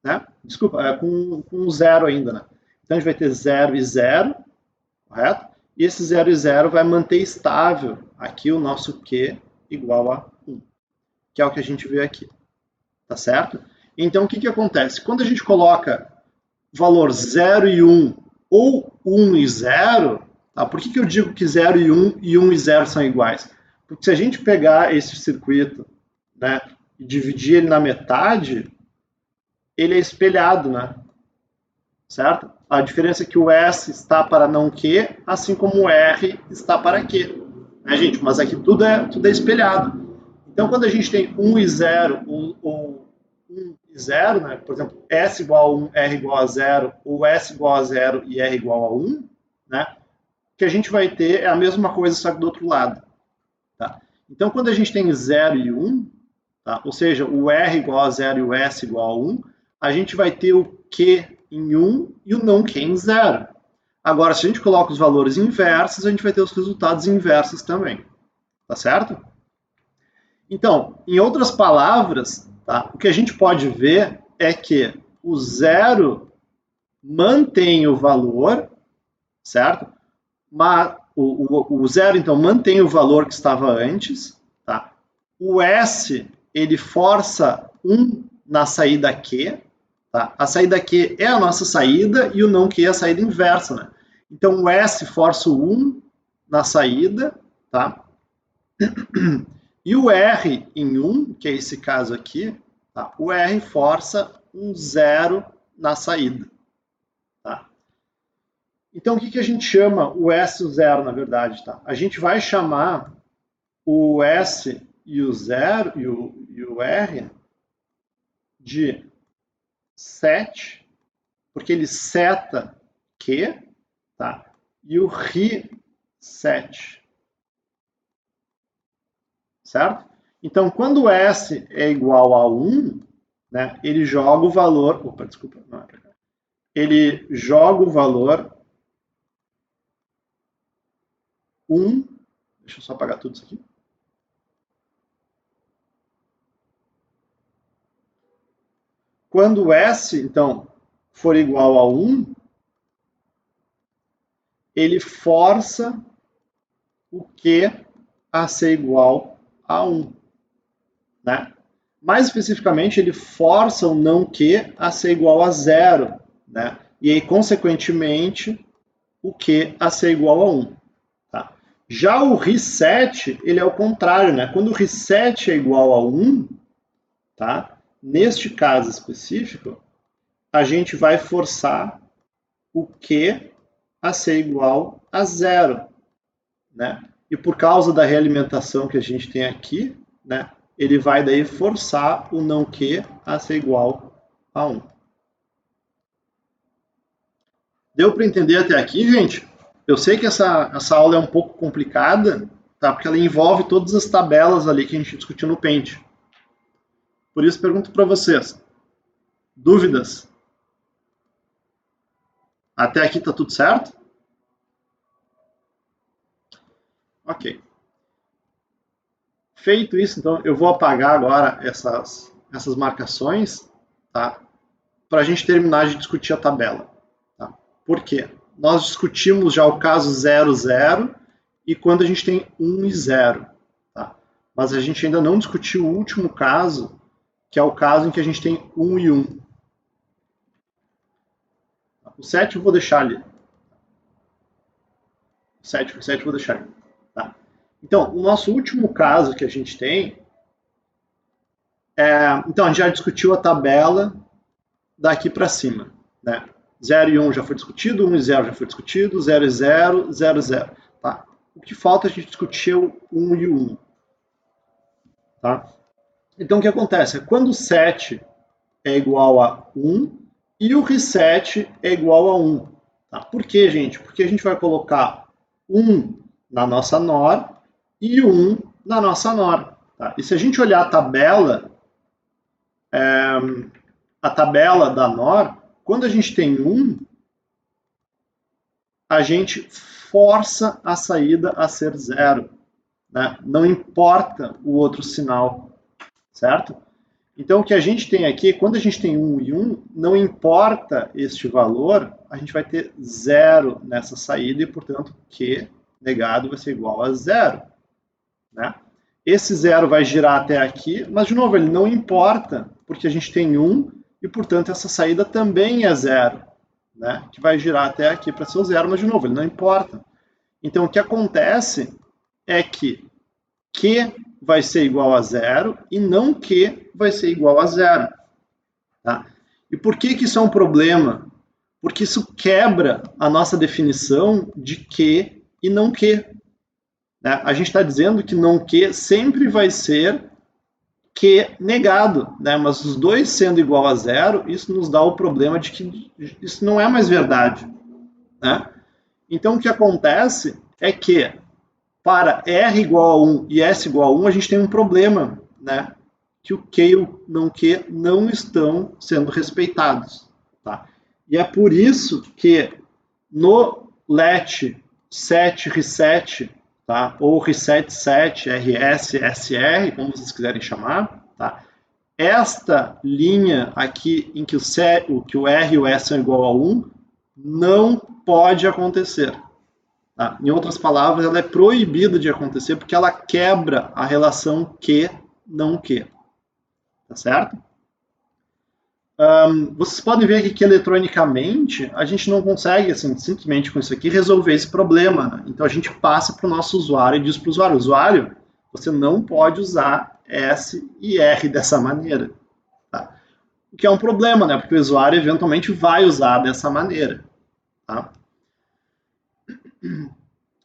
Né? Desculpa, com 0 ainda, né? Então a gente vai ter 0 e 0, correto? E esse 0 e 0 vai manter estável aqui o nosso Q igual a 1, que é o que a gente vê aqui, tá certo? Então o que acontece? Quando a gente coloca valor 0 e 1 ou 1 e 0, tá? Por que eu digo que 0 e 1 e 1 e 0 são iguais? Porque se a gente pegar esse circuito, né, e dividir ele na metade, ele é espelhado, né? Certo? A diferença é que o S está para não Q, assim como o R está para Q. Né, gente? Mas aqui tudo é espelhado. Então, quando a gente tem 1 e 0, ou 1 e 0, né? Por exemplo, S igual a 1, R igual a 0, ou S igual a 0 e R igual a 1, né? O que a gente vai ter é a mesma coisa, só que do outro lado. Tá? Então, quando a gente tem 0 e 1, tá? Ou seja, o R igual a 0 e o S igual a 1, a gente vai ter o Q em 1 e o não Q em 0. Agora, se a gente coloca os valores inversos, a gente vai ter os resultados inversos também. Tá certo? Então, em outras palavras, tá? O que a gente pode ver é que o 0 mantém o valor, certo? Mas o 0, então, mantém o valor que estava antes, tá? O S, ele força 1 na saída Q, tá? A saída Q é a nossa saída e o não Q é a saída inversa, né? Então, o S força o 1 na saída, tá? E o R em 1, que é esse caso aqui, tá? O R força um 0 na saída. Tá? Então, o que a gente chama o S0, na verdade? Tá? A gente vai chamar o S e o 0 e o R de set, porque ele seta Q, tá? E o reset. Certo? Então, quando S é igual a 1, né, ele joga o valor... Opa, desculpa. Não é pra cá. Ele joga o valor 1... Deixa eu só apagar tudo isso aqui. Quando S, então, for igual a 1, ele força o Q a ser igual a 1. Né? Mais especificamente, ele força o não Q a ser igual a 0. Né? E aí, consequentemente, o Q a ser igual a 1. Tá? Já o reset, ele é o contrário. Né? Quando o reset é igual a 1, tá? Neste caso específico, a gente vai forçar o Q a ser igual a 0. Né? E por causa da realimentação que a gente tem aqui, né, ele vai daí forçar o não Q a ser igual a 1. Deu para entender até aqui, gente? Eu sei que essa aula é um pouco complicada, tá? Porque ela envolve todas as tabelas ali que a gente discutiu no Paint. Por isso, pergunto para vocês. Dúvidas? Até aqui está tudo certo? Ok. Feito isso, então, eu vou apagar agora essas marcações, tá? Para a gente terminar de discutir a tabela. Tá? Por quê? Nós discutimos já o caso 0, 0 e quando a gente tem 1 e 0. Tá? Mas a gente ainda não discutiu o último caso, que é o caso em que a gente tem 1 e 1. O 7 eu vou deixar ali. O 7 eu vou deixar ali. Tá? Então, o nosso último caso que a gente tem então, a gente já discutiu a tabela daqui para cima. Né? 0 e 1 já foi discutido, 1 e 0 já foi discutido, 0 e 0, 0 e 0. Tá? O que falta a gente discutir é o 1 e o 1. Tá? Então, o que acontece? Quando o 7 é igual a 1 e o reset é igual a 1. Tá? Por quê, gente? Porque a gente vai colocar 1 na nossa NOR e 1 na nossa NOR. Tá? E se a gente olhar a tabela da NOR, quando a gente tem 1, a gente força a saída a ser 0. Né? Não importa o outro sinal, certo? Então, o que a gente tem aqui, quando a gente tem 1 e 1, não importa este valor, a gente vai ter 0 nessa saída e, portanto, Q negado vai ser igual a 0. Né? Esse 0 vai girar até aqui, mas, de novo, ele não importa, porque a gente tem 1 e, portanto, essa saída também é 0. Né? Que vai girar até aqui para ser o 0, mas, de novo, ele não importa. Então, o que acontece é que Q vai ser igual a 0 e não Q vai ser igual a 0. Tá? E por que isso é um problema? Porque isso quebra a nossa definição de Q e não Q. Né? A gente está dizendo que não Q sempre vai ser Q negado, né? Mas os dois sendo igual a 0, isso nos dá o problema de que isso não é mais verdade. Né? Então, o que acontece é que para R igual a 1 e S igual a 1, a gente tem um problema, né? Que o Q e o não Q não estão sendo respeitados. Tá? E é por isso que no let set reset, tá? Ou reset set, RS, SR, como vocês quiserem chamar, tá? Esta linha aqui em que o R e o S são igual a 1 não pode acontecer. Tá? Em outras palavras, ela é proibida de acontecer porque ela quebra a relação Q, não Q. Tá certo? Vocês podem ver aqui que eletronicamente a gente não consegue, assim, simplesmente com isso aqui, resolver esse problema. Né? Então a gente passa para o nosso usuário e diz para o usuário, você não pode usar S e R dessa maneira. Tá? O que é um problema, né? Porque o usuário eventualmente vai usar dessa maneira. Tá?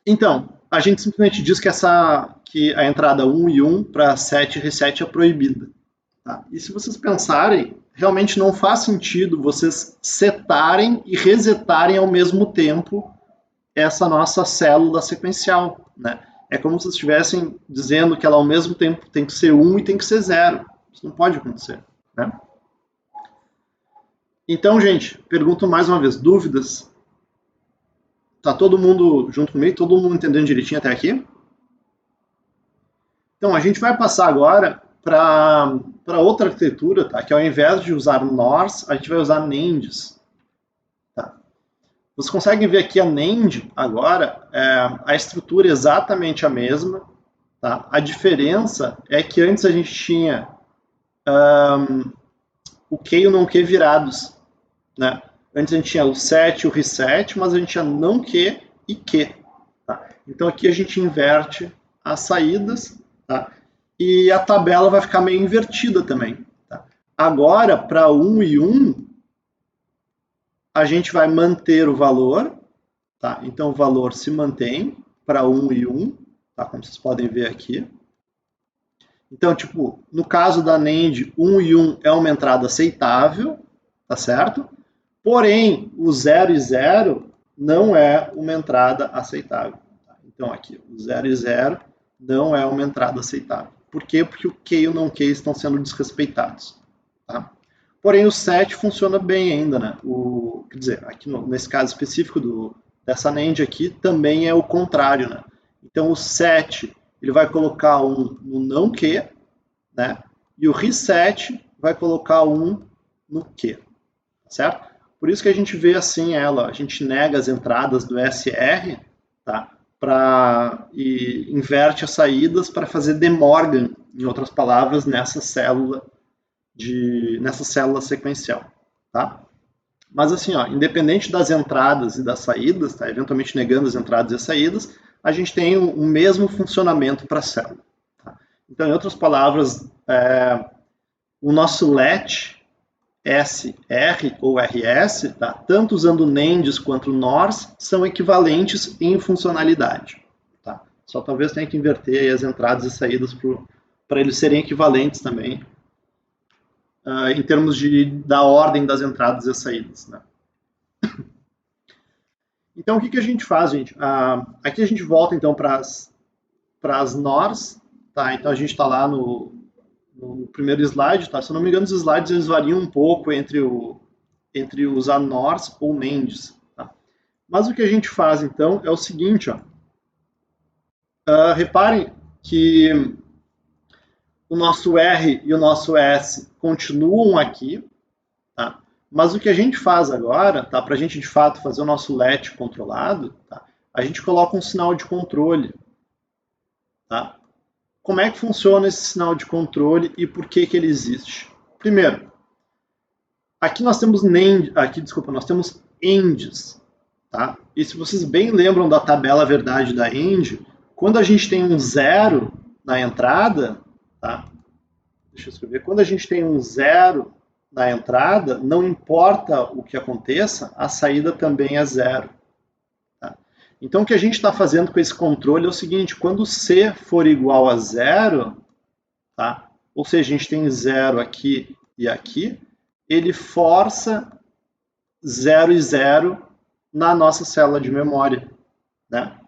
Então, a gente simplesmente diz que a entrada 1 e 1 para set e reset é proibida. Tá? E se vocês pensarem, realmente não faz sentido vocês setarem e resetarem ao mesmo tempo essa nossa célula sequencial. Né? É como se vocês estivessem dizendo que ela ao mesmo tempo tem que ser 1 e tem que ser 0. Isso não pode acontecer. Né? Então, gente, pergunto mais uma vez, dúvidas? Tá todo mundo junto comigo? Todo mundo entendendo direitinho até aqui? Então, a gente vai passar agora para outra arquitetura, tá? Que ao invés de usar NORs, a gente vai usar NANDs. Tá? Vocês conseguem ver aqui a NAND agora, a estrutura é exatamente a mesma. Tá? A diferença é que antes a gente tinha o Q e o não Q virados. Né? Antes a gente tinha o set e o reset, mas a gente tinha não Q e Q. Tá? Então aqui a gente inverte as saídas, tá? E a tabela vai ficar meio invertida também. Tá? Agora, para 1 e 1, a gente vai manter o valor. Tá? Então o valor se mantém para 1 e 1, tá? Como vocês podem ver aqui. Então, tipo, no caso da NAND, 1 e 1 é uma entrada aceitável, tá certo? Porém, o 0 e 0 não é uma entrada aceitável. Então, aqui, o 0 e 0 não é uma entrada aceitável. Por quê? Porque o Q e o não Q estão sendo desrespeitados. Tá? Porém, o set funciona bem ainda. Né? Quer dizer, aqui nesse caso específico dessa NAND aqui, também é o contrário. Né? Então, o set ele vai colocar 1 no não Q, né? E o reset vai colocar 1 no Q. Certo? Por isso que a gente vê assim ela, a gente nega as entradas do SR, tá? E inverte as saídas para fazer de Morgan, em outras palavras, nessa célula sequencial. Tá? Mas assim, ó, independente das entradas e das saídas, tá? Eventualmente negando as entradas e as saídas, a gente tem o mesmo funcionamento para a célula. Tá? Então, em outras palavras, o nosso let SR ou RS, tá? Tanto usando NANDs quanto NORs, são equivalentes em funcionalidade. Tá? Só talvez tenha que inverter as entradas e saídas para eles serem equivalentes também, em termos da ordem das entradas e saídas. Né? Então, o que a gente faz, gente? Aqui a gente volta, então, para as NORs. Tá? Então, a gente está lá no primeiro slide. Tá? Se eu não me engano, os slides eles variam um pouco entre usar NORs ou NANDs. Tá? Mas o que a gente faz, então, é o seguinte. Ó. Reparem que o nosso R e o nosso S continuam aqui. Tá? Mas o que a gente faz agora, tá? Para a gente de fato fazer o nosso let controlado, tá? A gente coloca um sinal de controle. Tá? Como é que funciona esse sinal de controle e por que ele existe? Primeiro, aqui nós temos nós temos ends. Tá? E se vocês bem lembram da tabela verdade da end, quando a gente tem um zero na entrada, tá? Deixa eu escrever, quando a gente tem um zero na entrada, não importa o que aconteça, a saída também é zero. Tá? Então, o que a gente está fazendo com esse controle é o seguinte, quando C for igual a zero, tá? Ou seja, a gente tem zero aqui e aqui, ele força 0 e 0 na nossa célula de memória. Né?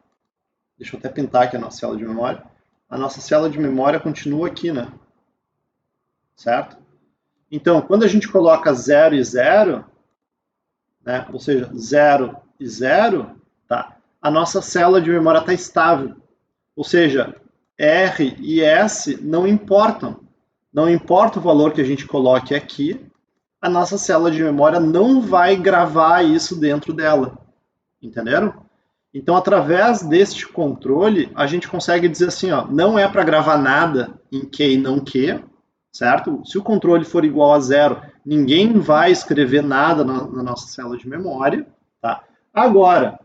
Deixa eu até pintar aqui a nossa célula de memória. A nossa célula de memória continua aqui, né? Certo? Então, quando a gente coloca 0 e 0, né, ou seja, 0 e 0, tá, a nossa célula de memória está estável. Ou seja, R e S não importam. Não importa o valor que a gente coloque aqui, a nossa célula de memória não vai gravar isso dentro dela. Entenderam? Então, através deste controle, a gente consegue dizer assim, ó, não é para gravar nada em Q e não Q, certo? Se o controle for igual a zero, ninguém vai escrever nada na nossa célula de memória, tá? Agora,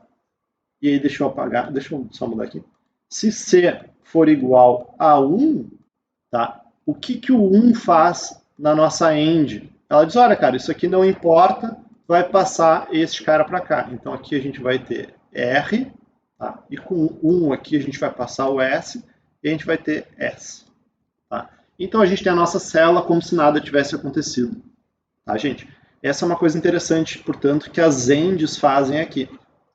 e aí deixa eu apagar, deixa eu só mudar aqui. Se C for igual a 1, tá? O que o 1 faz na nossa end? Ela diz, olha, cara, isso aqui não importa, vai passar este cara para cá. Então aqui a gente vai ter R, tá? E com 1 aqui a gente vai passar o S, e a gente vai ter S. Tá? Então a gente tem a nossa célula como se nada tivesse acontecido. Tá, gente? Essa é uma coisa interessante, portanto, que as ends fazem aqui.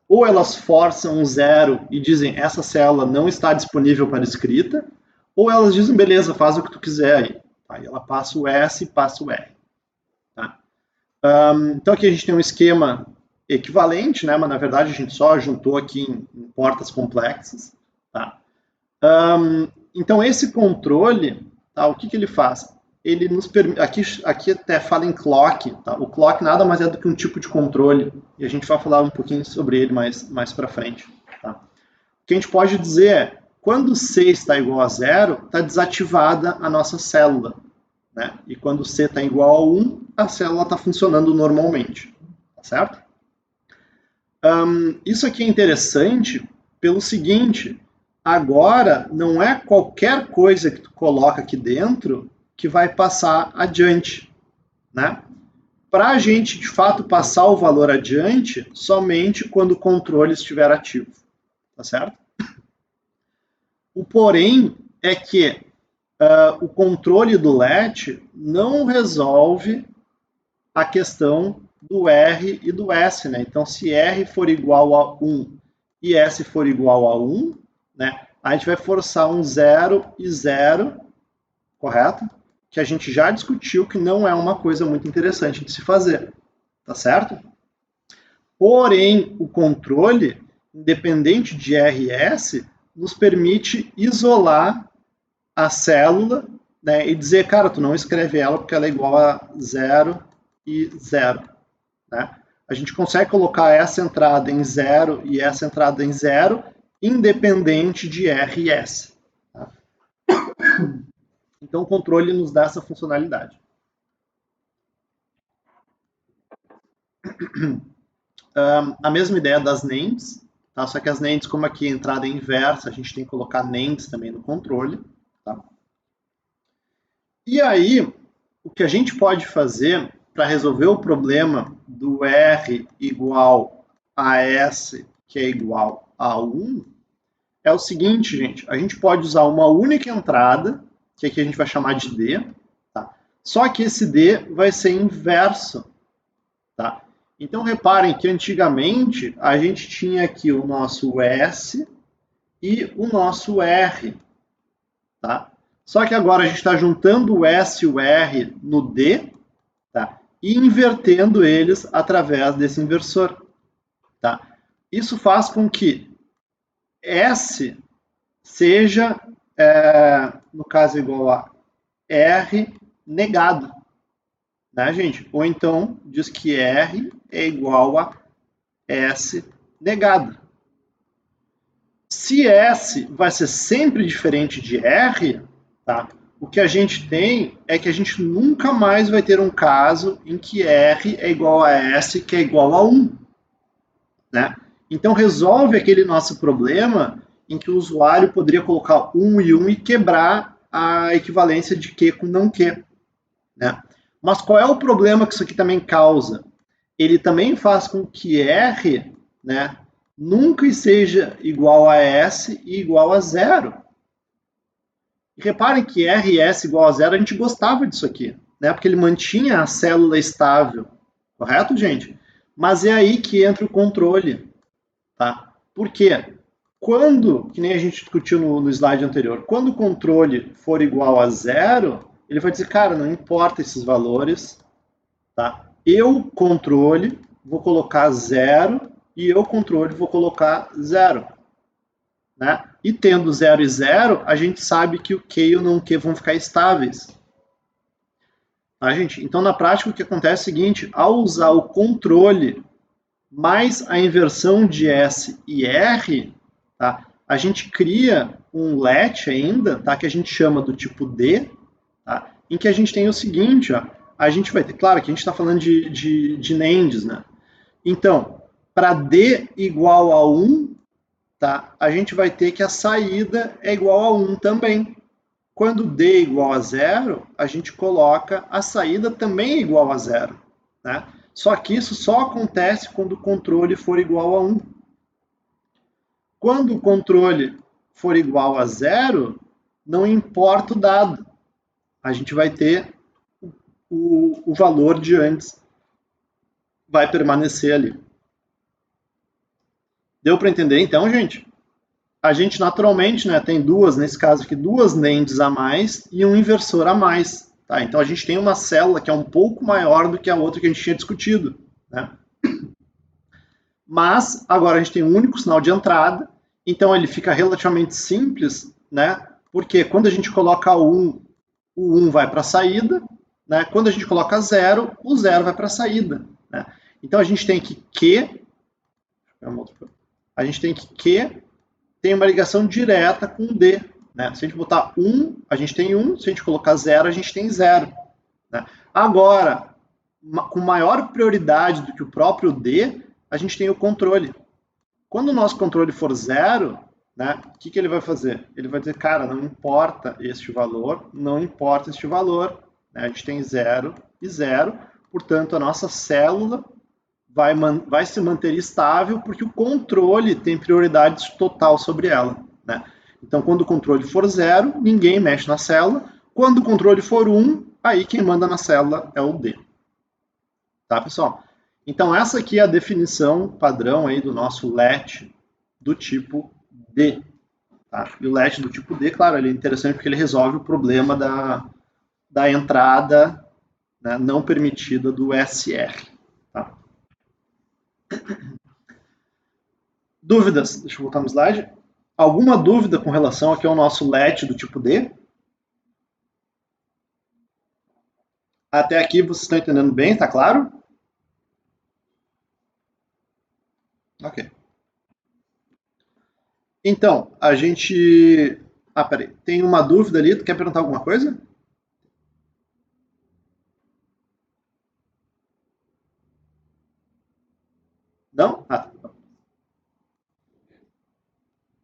Ou elas forçam um zero e dizem essa célula não está disponível para escrita, ou elas dizem, beleza, faz o que tu quiser aí. Aí ela passa o S e passa o R. Tá? Então aqui a gente tem um esquema equivalente, né? Mas na verdade a gente só juntou aqui em portas complexas. Tá? Então esse controle, tá? O que ele faz? Ele nos permite, aqui até fala em clock, tá? O clock nada mais é do que um tipo de controle, e a gente vai falar um pouquinho sobre ele mais para frente. Tá? O que a gente pode dizer é, quando C está igual a zero, está desativada a nossa célula. Né? E quando C está igual a 1, a célula está funcionando normalmente. Tá certo? Isso aqui é interessante pelo seguinte, agora não é qualquer coisa que tu coloca aqui dentro que vai passar adiante. Né? Para a gente, de fato, passar o valor adiante, somente quando o controle estiver ativo. Tá certo? O porém é que o controle do let não resolve a questão do R e do S. Né? Então, se R for igual a 1 e S for igual a 1, né, a gente vai forçar um 0 e 0, correto? Que a gente já discutiu que não é uma coisa muito interessante de se fazer. Tá certo? Porém, o controle, independente de R e S, nos permite isolar a célula, né, e dizer, cara, tu não escreve ela porque ela é igual a 0 e 0. Né? A gente consegue colocar essa entrada em 0 e essa entrada em 0, independente de R e S. Tá? Então, o controle nos dá essa funcionalidade. A mesma ideia das NANDs, tá? Só que as NANDs, como aqui a entrada é inversa, a gente tem que colocar NANDs também no controle. Tá? E aí, o que a gente pode fazer para resolver o problema do R igual a S, que é igual a 1, é o seguinte, gente. A gente pode usar uma única entrada, que aqui a gente vai chamar de D, tá? Só que esse D vai ser inverso. Tá? Então, reparem que antigamente a gente tinha aqui o nosso S e o nosso R. Tá? Só que agora a gente está juntando o S e o R no D, tá? E invertendo eles através desse inversor. Tá? Isso faz com que S seja, no caso, igual a R negado. Né, gente? Ou então diz que R é igual a S negado. Se S vai ser sempre diferente de R, tá? O que a gente tem é que a gente nunca mais vai ter um caso em que R é igual a S, que é igual a 1. Né? Então resolve aquele nosso problema em que o usuário poderia colocar 1 e 1 e quebrar a equivalência de Q com não Q. Né? Mas qual é o problema que isso aqui também causa? Ele também faz com que R, né, nunca seja igual a S e igual a zero. E reparem que R e S igual a zero, a gente gostava disso aqui, né, porque ele mantinha a célula estável, correto, gente? Mas é aí que entra o controle, tá? Por quê? Quando, que nem a gente discutiu no slide anterior, quando o controle for igual a zero, ele vai dizer, cara, não importa esses valores, tá? Eu, controle, vou colocar zero e eu, controle, vou colocar zero. Né? E tendo 0 e 0, a gente sabe que o Q e o não Q vão ficar estáveis. Tá, gente? Então, na prática, o que acontece é o seguinte, ao usar o controle mais a inversão de S e R, tá? A gente cria um latch ainda, tá? Que a gente chama do tipo D, tá? Em que a gente tem o seguinte, ó, a gente vai ter, claro que a gente está falando de NANDs, né? Então, para D igual a 1, tá? A gente vai ter que a saída é igual a 1 também. Quando D é igual a 0, a gente coloca a saída também igual a 0. Né? Só que isso só acontece quando o controle for igual a 1. Quando o controle for igual a 0, não importa o dado. A gente vai ter o valor de antes. Vai permanecer ali. Deu para entender então, gente? A gente naturalmente, né, tem duas, nesse caso aqui, duas NANDs a mais e um inversor a mais. Tá? Então a gente tem uma célula que é um pouco maior do que a outra que a gente tinha discutido. Né? Mas agora a gente tem um único sinal de entrada, então ele fica relativamente simples, né? Porque quando a gente coloca o 1 vai para a saída, né? Quando a gente coloca 0, o 0 vai para a saída. Né? Então a gente tem que Q, a gente tem que Q tem uma ligação direta com o D. Né? Se a gente botar 1, a gente tem 1, se a gente colocar 0, a gente tem 0. Né? Agora, com maior prioridade do que o próprio D, a gente tem o controle. Quando o nosso controle for 0, né, o que ele vai fazer? Ele vai dizer, cara, não importa este valor, não importa este valor. Né? A gente tem 0 e 0, portanto, a nossa célula vai se manter estável porque o controle tem prioridade total sobre ela. Né? Então, quando o controle for 0, ninguém mexe na célula. Quando o controle for 1, aí quem manda na célula é o D. Tá, pessoal? Então, essa aqui é a definição padrão aí do nosso latch do tipo D. Tá? E o latch do tipo D, claro, ele é interessante porque ele resolve o problema da entrada, né, não permitida do SR. Tá? Dúvidas? Deixa eu voltar no slide. Alguma dúvida com relação aqui ao nosso latch do tipo D? Até aqui vocês estão entendendo bem, tá claro? Ok. Então, a gente... Ah, peraí. Tem uma dúvida ali? Tu quer perguntar alguma coisa? Não? Ah,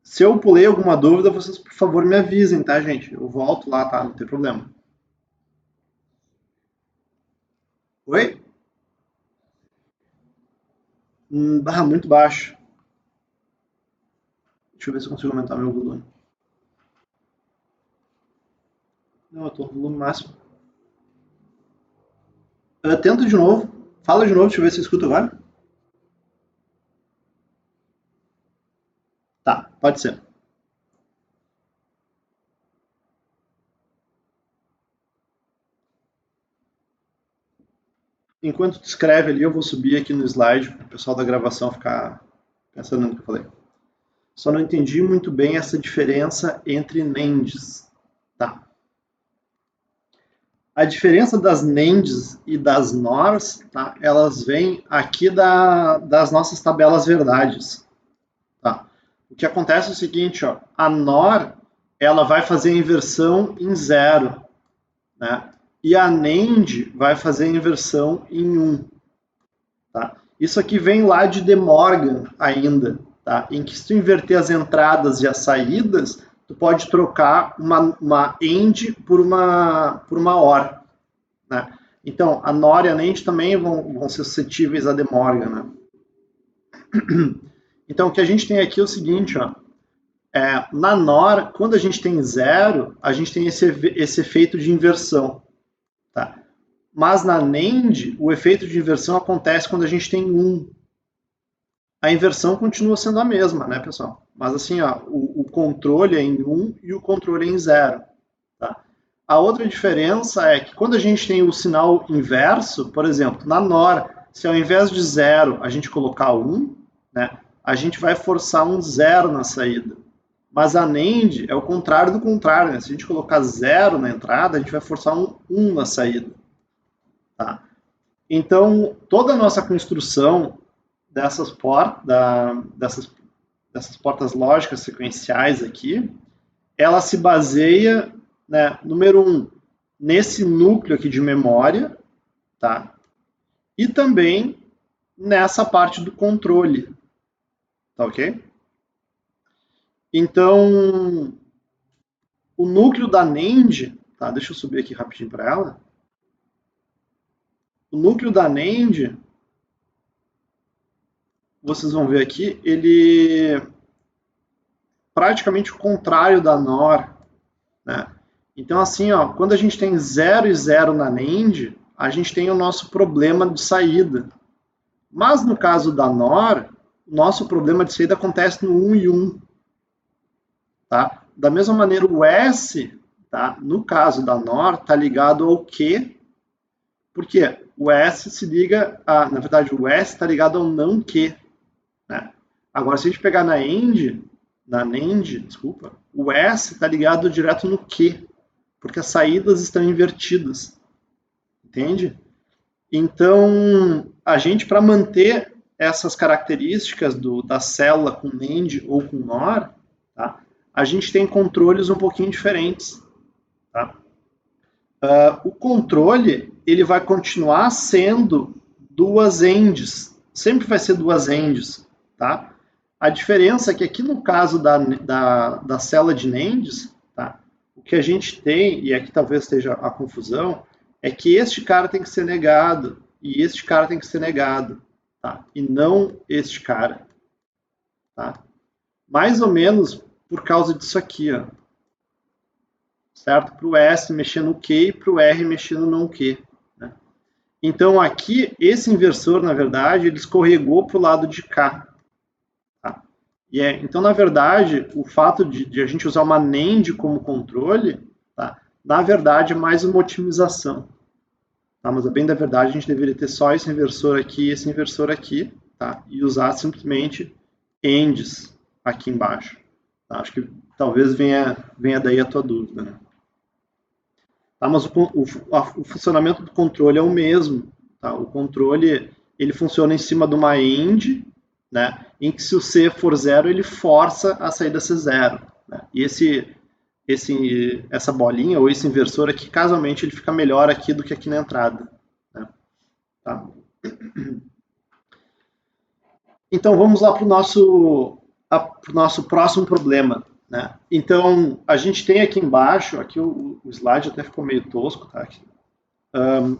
se eu pulei alguma dúvida, vocês, por favor, me avisem, tá, gente? Eu volto lá, tá? Não tem problema. Oi? Muito baixo. Deixa eu ver se eu consigo aumentar meu volume. Não, eu tô no volume máximo. Tenta de novo. Fala de novo, deixa eu ver se eu escuto agora. Tá, pode ser. Enquanto tu escreve ali, eu vou subir aqui no slide para o pessoal da gravação ficar pensando no que eu falei. Só não entendi muito bem essa diferença entre NANDs. Tá. A diferença das NANDs e das NORs, tá? Elas vêm aqui das nossas tabelas verdades. Tá? O que acontece é o seguinte, ó, a NOR ela vai fazer a inversão em 0, né? E a NAND vai fazer a inversão em 1. Tá? Isso aqui vem lá de De Morgan ainda, tá? Em que se tu inverter as entradas e as saídas, tu pode trocar uma AND por uma OR. Né? Então, a NOR e a NAND também vão ser suscetíveis a De Morgan. Né? Então, o que a gente tem aqui é o seguinte, ó, na NOR, quando a gente tem 0, a gente tem esse efeito de inversão. Tá? Mas na NAND, o efeito de inversão acontece quando a gente tem 1. A inversão continua sendo a mesma, né, pessoal? Mas assim, ó, o controle é em 1 e o controle é em 0. Tá? A outra diferença é que quando a gente tem o sinal inverso, por exemplo, na NOR, se ao invés de 0 a gente colocar 1, né, a gente vai forçar um 0 na saída. Mas a NAND é o contrário do contrário. Né? Se a gente colocar 0 na entrada, a gente vai forçar um 1 na saída. Tá? Então, toda a nossa construção dessas portas lógicas sequenciais aqui, ela se baseia, né, número 1, nesse núcleo aqui de memória, tá? E também nessa parte do controle, tá ok? Então, o núcleo da NAND, tá? Deixa eu subir aqui rapidinho para ela. O núcleo da NAND, vocês vão ver aqui, ele praticamente o contrário da NOR, né? Então, assim, ó, quando a gente tem 0 e 0 na NAND, a gente tem o nosso problema de saída. Mas no caso da NOR, o nosso problema de saída acontece no 1 e 1. Tá? Da mesma maneira, o S, tá? No caso da NOR, está ligado ao Q, porque o S se liga a, na verdade, o S está ligado ao não Q. Né? Agora, se a gente pegar na NAND, desculpa, o S está ligado direto no Q, porque as saídas estão invertidas. Entende? Então, a gente, para manter essas características da célula com NAND ou com NOR, tá? A gente tem controles um pouquinho diferentes. Tá? O controle ele vai continuar sendo duas ANDs, sempre vai ser duas ANDs. Tá? A diferença é que aqui no caso da célula de NANDs, tá? O que a gente tem, e aqui talvez esteja a confusão, é que este cara tem que ser negado e este cara tem que ser negado, tá? E não este cara, tá? Mais ou menos por causa disso aqui, ó. Certo? Para o S mexer no Q e para o R mexer no não Q. Né? Então aqui, esse inversor, na verdade, ele escorregou para o lado de cá. Tá? Então, na verdade, o fato de a gente usar uma NAND como controle, tá? Na verdade, é mais uma otimização. Tá? Mas, a bem da verdade, a gente deveria ter só esse inversor aqui e esse inversor aqui, tá? E usar simplesmente ANDs aqui embaixo. Tá? Acho que talvez venha daí a tua dúvida. Né? Tá? Mas o funcionamento do controle é o mesmo. Tá? O controle ele funciona em cima de uma AND, né? Em que se o C for 0, ele força a saída ser 0. Né? E essa bolinha ou esse inversor aqui, casualmente, ele fica melhor aqui do que aqui na entrada. Né? Tá? Então vamos lá para o nosso próximo problema, né? Então a gente tem aqui embaixo, aqui o slide até ficou meio tosco, tá?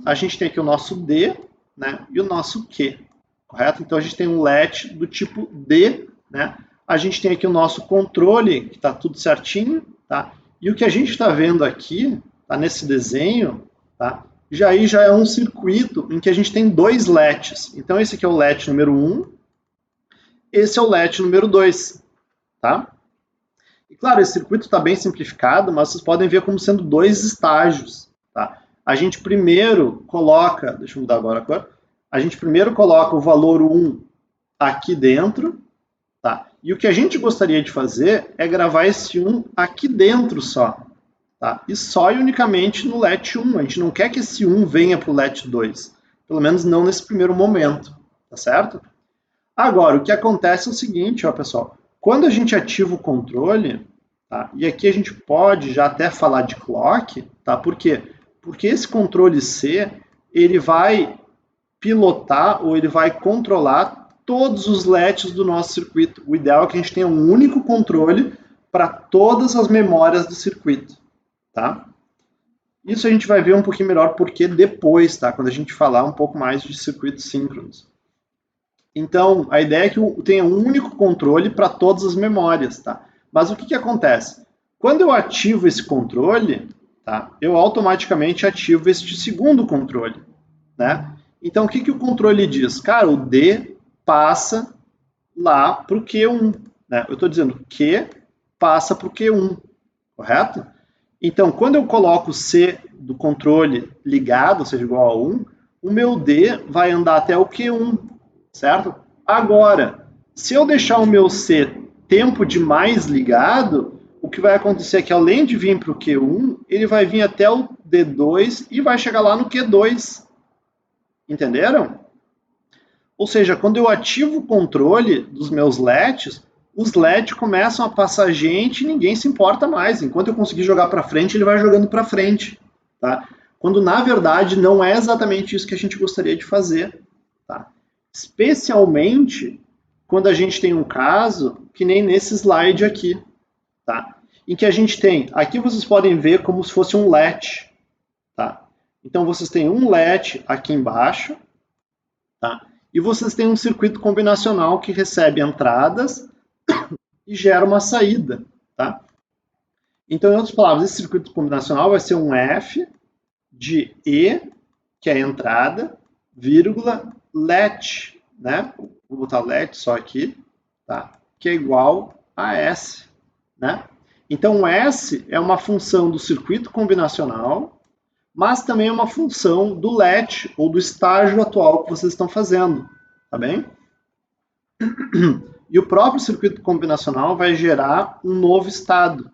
A gente tem aqui o nosso D, né? E o nosso Q, correto? Então a gente tem um let do tipo D, né? A gente tem aqui o nosso controle, que está tudo certinho, tá? E o que a gente está vendo aqui, tá? Nesse desenho, tá? Já é um circuito em que a gente tem dois lets. Então esse aqui é o let número 1, esse é o let número 2, tá? E claro, esse circuito está bem simplificado, mas vocês podem ver como sendo dois estágios, tá? A gente primeiro coloca, deixa eu mudar agora a cor, a gente primeiro coloca o valor 1 aqui dentro, tá? E o que a gente gostaria de fazer é gravar esse 1 aqui dentro só, tá? E só e unicamente no let 1. A gente não quer que esse 1 venha para o let 2, pelo menos não nesse primeiro momento, tá certo? Agora, o que acontece é o seguinte, ó, pessoal, quando a gente ativa o controle, tá? E aqui a gente pode já até falar de clock, tá? Por quê? Porque esse controle C, ele vai pilotar ou ele vai controlar todos os LEDs do nosso circuito. O ideal é que a gente tenha um único controle para todas as memórias do circuito, tá? Isso a gente vai ver um pouquinho melhor porque depois, tá? Quando a gente falar um pouco mais de circuitos síncronos. Então, a ideia é que tenha um único controle para todas as memórias, tá? Mas o que acontece? Quando eu ativo esse controle, tá? Eu automaticamente ativo este segundo controle, né? Então, o que o controle diz? Cara, o D passa lá para o Q1, né? Eu estou dizendo Q passa para o Q1, correto? Então, quando eu coloco o C do controle ligado, ou seja, igual a 1, o meu D vai andar até o Q1, certo? Agora, se eu deixar o meu C tempo demais ligado, o que vai acontecer é que além de vir para o Q1, ele vai vir até o D2 e vai chegar lá no Q2. Entenderam? Ou seja, quando eu ativo o controle dos meus LEDs, os LEDs começam a passar gente e ninguém se importa mais. Enquanto eu conseguir jogar para frente, ele vai jogando para frente. Tá? Quando na verdade não é exatamente isso que a gente gostaria de fazer. Tá? Especialmente quando a gente tem um caso que nem nesse slide aqui. Tá? Em que a gente tem, aqui vocês podem ver como se fosse um LED. Tá? Então vocês têm um LED aqui embaixo, tá? E vocês têm um circuito combinacional que recebe entradas e gera uma saída, tá? Então, em outras palavras, esse circuito combinacional vai ser um F de E, que é a entrada, vírgula, let, né? Vou botar let só aqui, tá? Que é igual a S, né? Então, S é uma função do circuito combinacional, mas também é uma função do let, ou do estágio atual que vocês estão fazendo, tá bem? E o próprio circuito combinacional vai gerar um novo estado.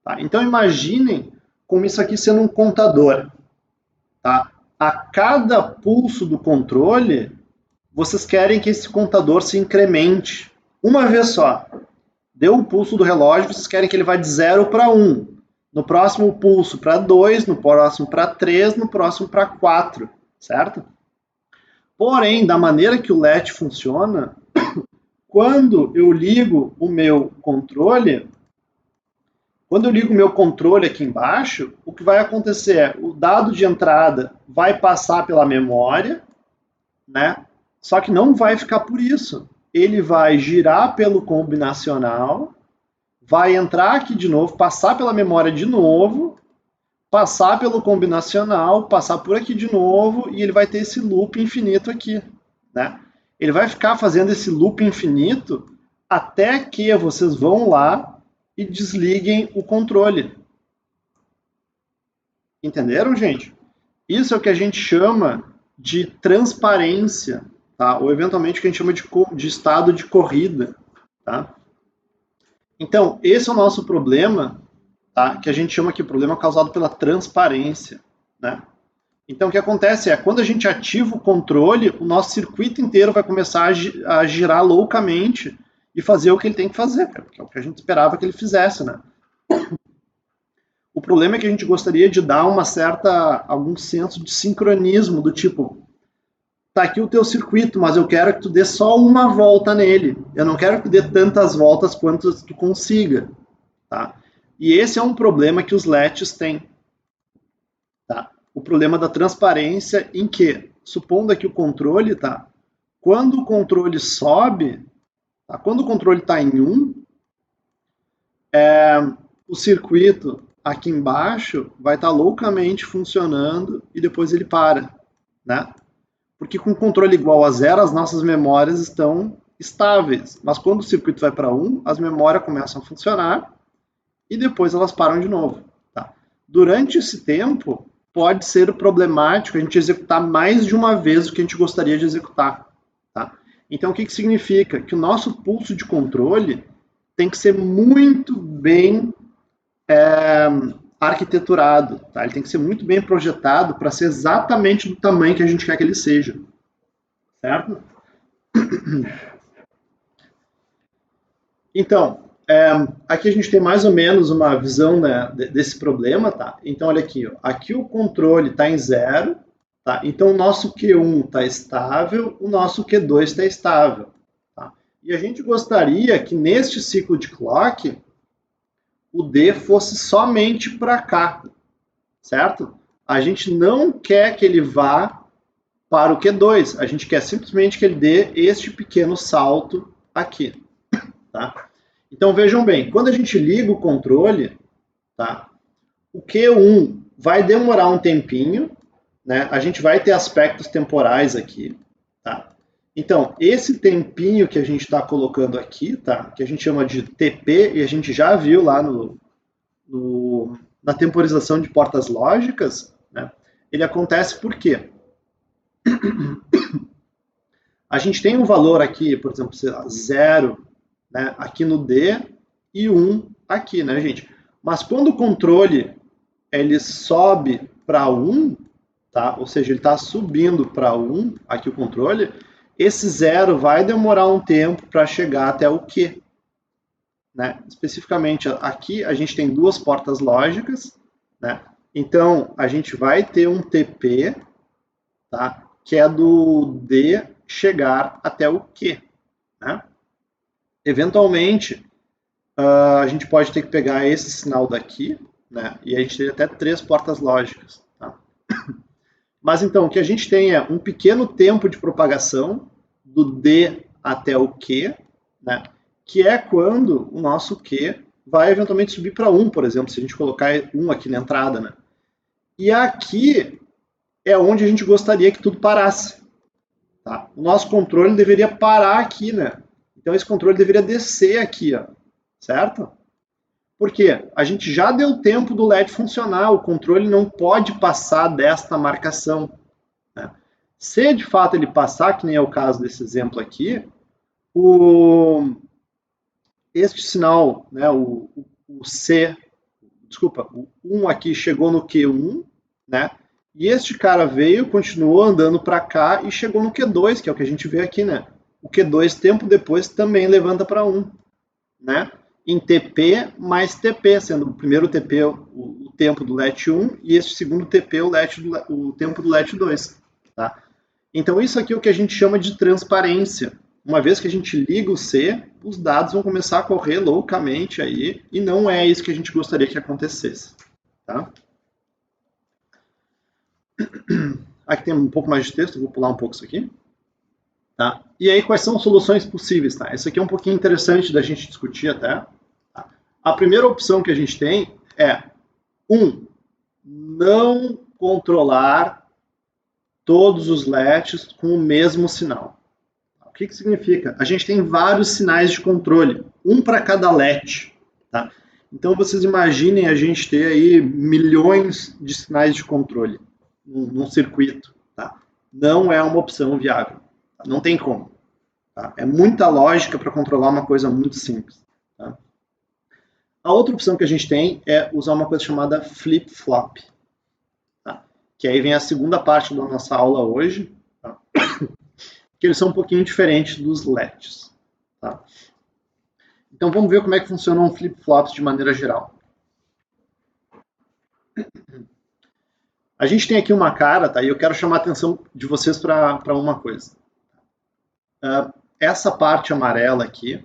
Tá? Então imaginem como isso aqui sendo um contador. Tá? A cada pulso do controle, vocês querem que esse contador se incremente. Uma vez só. Deu o pulso do relógio, vocês querem que ele vá de 0 para 1. No próximo pulso para 2, no próximo para 3, no próximo para 4. Certo? Porém, da maneira que o LED funciona, quando eu ligo o meu controle, aqui embaixo, o que vai acontecer é o dado de entrada vai passar pela memória, né? Só que não vai ficar por isso. Ele vai girar pelo combinacional, vai entrar aqui de novo, passar pela memória de novo, passar pelo combinacional, passar por aqui de novo e ele vai ter esse loop infinito aqui, né? Ele vai ficar fazendo esse loop infinito até que vocês vão lá e desliguem o controle. Entenderam, gente? Isso é o que a gente chama de transparência, tá? Ou eventualmente o que a gente chama de estado de corrida, tá? Então, esse é o nosso problema, tá? Que a gente chama aqui de problema causado pela transparência, né? Então, o que acontece é, quando a gente ativa o controle, o nosso circuito inteiro vai começar a girar loucamente e fazer o que ele tem que fazer, que é o que a gente esperava que ele fizesse, né? O problema é que a gente gostaria de dar algum senso de sincronismo, do tipo, tá aqui o teu circuito, mas eu quero que tu dê só uma volta nele. Eu não quero que tu dê tantas voltas quanto tu consiga, tá? E esse é um problema que os LETs têm, tá? O problema da transparência em que, supondo aqui o controle, tá? Quando o controle sobe, tá? Quando o controle está em 1, o circuito aqui embaixo vai estar loucamente funcionando e depois ele para, né? Porque com controle igual a 0, as nossas memórias estão estáveis. Mas quando o circuito vai para 1, as memórias começam a funcionar e depois elas param de novo. Tá? Durante esse tempo, pode ser problemático a gente executar mais de uma vez o que a gente gostaria de executar. Tá? Então, o que significa? Que o nosso pulso de controle tem que ser muito bem arquiteturado, tá? Ele tem que ser muito bem projetado para ser exatamente do tamanho que a gente quer que ele seja, certo? Então, aqui a gente tem mais ou menos uma visão, né, desse problema, tá? Então, olha aqui, ó. Aqui o controle está em 0, tá? Então, o nosso Q1 está estável, o nosso Q2 está estável, tá? E a gente gostaria que neste ciclo de clock, o D fosse somente para cá, certo? A gente não quer que ele vá para o Q2, a gente quer simplesmente que ele dê este pequeno salto aqui, tá? Então vejam bem, quando a gente liga o controle, tá? O Q1 vai demorar um tempinho, né? A gente vai ter aspectos temporais aqui, tá? Então, esse tempinho que a gente está colocando aqui, tá? Que a gente chama de TP, e a gente já viu lá na temporização de portas lógicas, né? Ele acontece por quê? A gente tem um valor aqui, por exemplo, 0, né, aqui no D e 1 aqui, né, gente? Mas quando o controle ele sobe para 1, tá? Ou seja, ele está subindo para 1, aqui o controle, esse 0 vai demorar um tempo para chegar até o Q. Né? Especificamente aqui a gente tem duas portas lógicas, né? Então a gente vai ter um TP, tá? Que é do D chegar até o Q. Né? Eventualmente a gente pode ter que pegar esse sinal daqui, né? E a gente tem até 3 portas lógicas. Tá? Mas então o que a gente tem é um pequeno tempo de propagação do D até o Q, né? Que é quando o nosso Q vai eventualmente subir para 1, por exemplo, se a gente colocar 1 aqui na entrada. Né? E aqui é onde a gente gostaria que tudo parasse. Tá? O nosso controle deveria parar aqui, né? Então esse controle deveria descer aqui, ó, certo? Por quê? A gente já deu tempo do LED funcionar, o controle não pode passar desta marcação. Né? Se de fato ele passar, que nem é o caso desse exemplo aqui, este sinal, né, o C, desculpa, o 1 aqui chegou no Q1, né? E este cara veio, continuou andando para cá e chegou no Q2, que é o que a gente vê aqui, né? O Q2, tempo depois, também levanta para 1, né? Em TP mais TP, sendo o primeiro TP o tempo do LET 1 e este segundo TP o tempo do LET 2, tá? Então isso aqui é o que a gente chama de transparência. Uma vez que a gente liga o C, os dados vão começar a correr loucamente aí, e não é isso que a gente gostaria que acontecesse. Tá? Aqui tem um pouco mais de texto, vou pular um pouco isso aqui. Tá? E aí, quais são as soluções possíveis? Tá? Isso aqui é um pouquinho interessante da gente discutir até. Tá? A primeira opção que a gente tem é, não controlar todos os LETs com o mesmo sinal. O que significa? A gente tem vários sinais de controle, um para cada LED. Tá? Então vocês imaginem a gente ter aí milhões de sinais de controle num circuito. Tá? Não é uma opção viável. Tá? Não tem como. Tá? É muita lógica para controlar uma coisa muito simples. Tá? A outra opção que a gente tem é usar uma coisa chamada flip-flop. Tá? Que aí vem a segunda parte da nossa aula hoje. Tá? Que eles são um pouquinho diferentes dos LEDs. Tá? Então vamos ver como é que funcionam flip-flops de maneira geral. A gente tem aqui uma cara, tá? E eu quero chamar a atenção de vocês para uma coisa. Essa parte amarela aqui,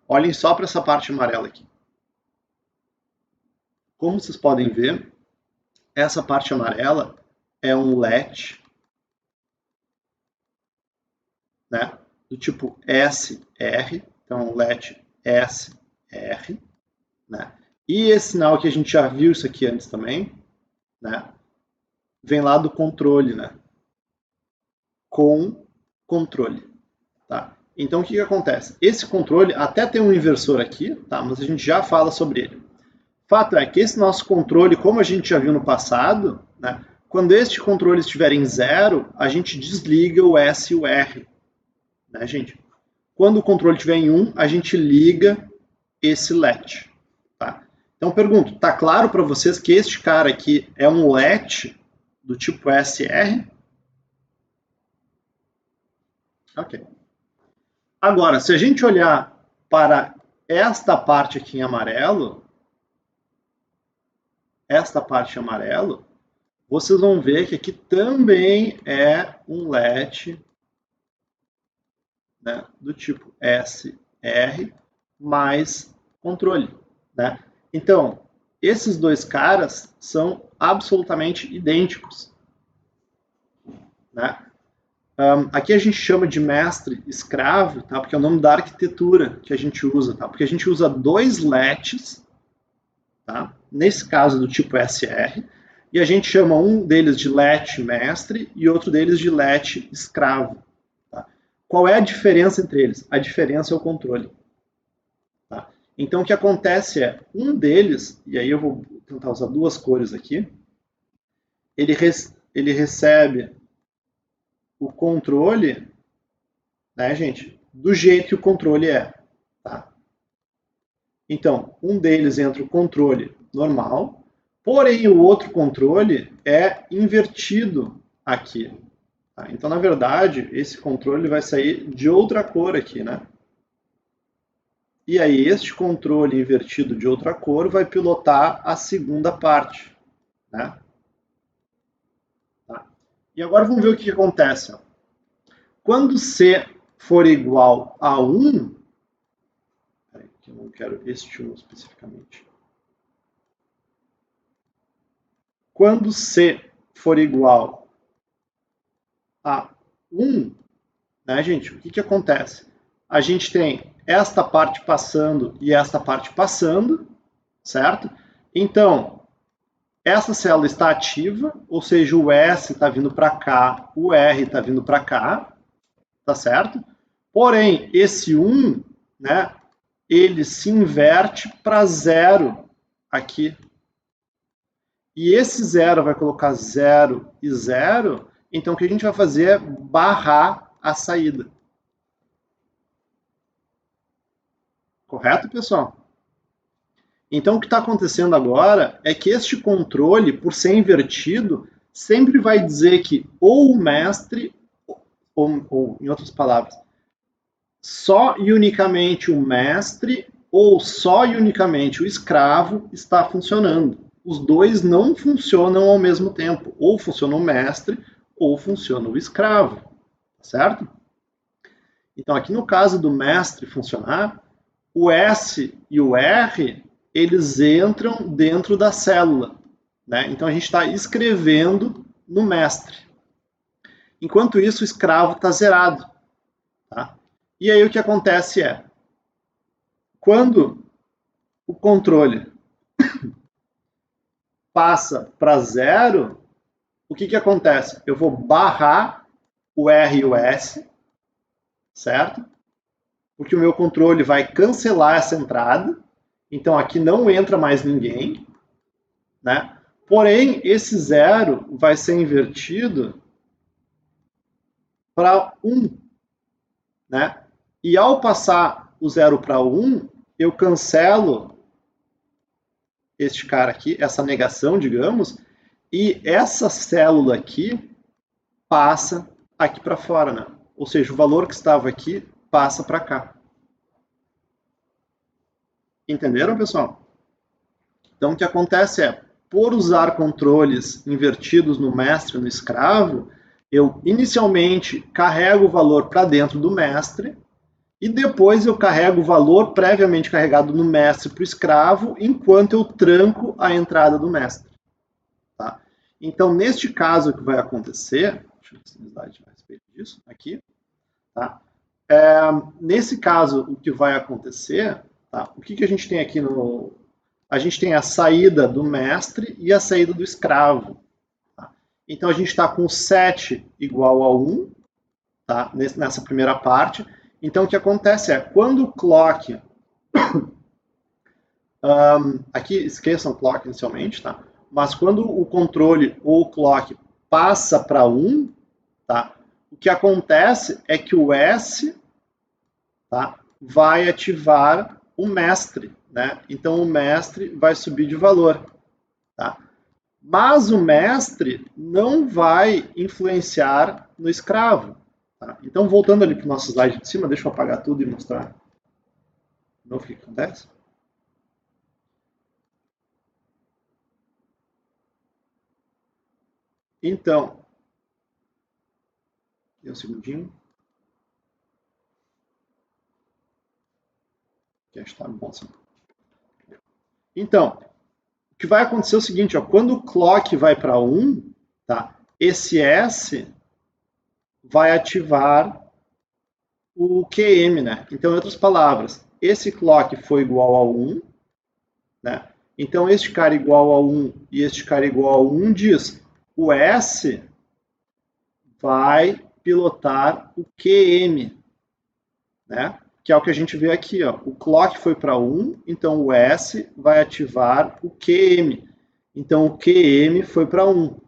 olhem só para essa parte amarela aqui. Como vocês podem ver, essa parte amarela é um LET, né? Do tipo SR, então um LET SR, né? E esse sinal que a gente já viu isso aqui antes também, né? Vem lá do controle, né? Com controle, tá? Então o que acontece? Esse controle até tem um inversor aqui, tá? Mas a gente já fala sobre ele. Fato é que esse nosso controle, como a gente já viu no passado, né? Quando este controle estiver em zero, a gente desliga o S e o R, né, gente? Quando o controle estiver em 1, a gente liga esse LET, tá? Então pergunto, tá claro para vocês que este cara aqui é um LET do tipo SR? Ok. Agora, se a gente olhar para esta parte aqui em amarelo, vocês vão ver que aqui também é um LET, né, do tipo SR mais controle, né? Então, esses dois caras são absolutamente idênticos, né? Aqui a gente chama de mestre-escravo, tá? Porque é o nome da arquitetura que a gente usa, tá? Porque a gente usa dois LETs, tá? Nesse caso do tipo SR, e a gente chama um deles de LET mestre e outro deles de LET escravo. Tá? Qual é a diferença entre eles? A diferença é o controle. Tá? Então o que acontece é, um deles, e aí eu vou tentar usar duas cores aqui, ele recebe o controle, né, gente, do jeito que o controle é. Tá? Então, um deles entra o controle normal, porém o outro controle é invertido aqui. Tá? Então, na verdade, esse controle vai sair de outra cor aqui, né? E aí, este controle invertido de outra cor vai pilotar a segunda parte, né? Tá? E agora vamos ver o que acontece. Ó. Quando C for igual a 1, peraí, que eu não quero este 1 especificamente. Quando C for igual a 1, né, gente, o que acontece? A gente tem esta parte passando e esta parte passando, certo? Então, essa célula está ativa, ou seja, o S está vindo para cá, o R está vindo para cá, tá certo? Porém, esse 1, né, ele se inverte para 0 aqui. E esse 0 vai colocar 0 e 0, então o que a gente vai fazer é barrar a saída. Correto, pessoal? Então, o que está acontecendo agora é que este controle, por ser invertido, sempre vai dizer que ou o mestre, ou em outras palavras, só e unicamente o mestre ou só e unicamente o escravo está funcionando. Os dois não funcionam ao mesmo tempo. Ou funciona o mestre ou funciona o escravo. Certo? Então, aqui no caso do mestre funcionar, o S e o R, eles entram dentro da célula. Né? Então, a gente está escrevendo no mestre. Enquanto isso, o escravo está zerado. Tá? E aí o que acontece é, quando o controle passa para 0, o que acontece? Eu vou barrar o R e o S, certo? Porque o meu controle vai cancelar essa entrada, então aqui não entra mais ninguém, né? Porém, esse 0 vai ser invertido para 1, né? E ao passar o 0 para 1, eu cancelo este cara aqui, essa negação, digamos, e essa célula aqui passa aqui para fora, né? Ou seja, o valor que estava aqui passa para cá. Entenderam, pessoal? Então, o que acontece é, por usar controles invertidos no mestre e no escravo, eu inicialmente carrego o valor para dentro do mestre e depois eu carrego o valor previamente carregado no mestre para o escravo, enquanto eu tranco a entrada do mestre. Tá? Então, neste caso, o que vai acontecer, deixa eu ver se tem slide a respeito disso, aqui, tá? Nesse caso, o que vai acontecer, tá? O que a gente tem aqui no... A gente tem a saída do mestre e a saída do escravo. Tá? Então, a gente está com 7 igual a 1, tá? Nessa primeira parte. Então, o que acontece é, quando o clock... aqui, esqueçam o clock inicialmente, tá? Mas quando o controle ou o clock passa para 1, tá? O que acontece é que o S, tá, vai ativar o mestre, né? Então o mestre vai subir de valor, tá? Mas o mestre não vai influenciar no escravo. Tá? Então, voltando ali para o nosso slide de cima, deixa eu apagar tudo e mostrar de novo o que acontece. Então, um segundinho. Que está bom assim. Então, o que vai acontecer é o seguinte, ó, quando o clock vai para 1, tá, esse S vai ativar o QM, né? Então, em outras palavras, esse clock foi igual a 1, né? Então, este cara igual a 1 e este cara igual a 1 diz, o S vai pilotar o QM, né? Que é o que a gente vê aqui, ó. O clock foi para 1, então o S vai ativar o QM. Então o QM foi para 1.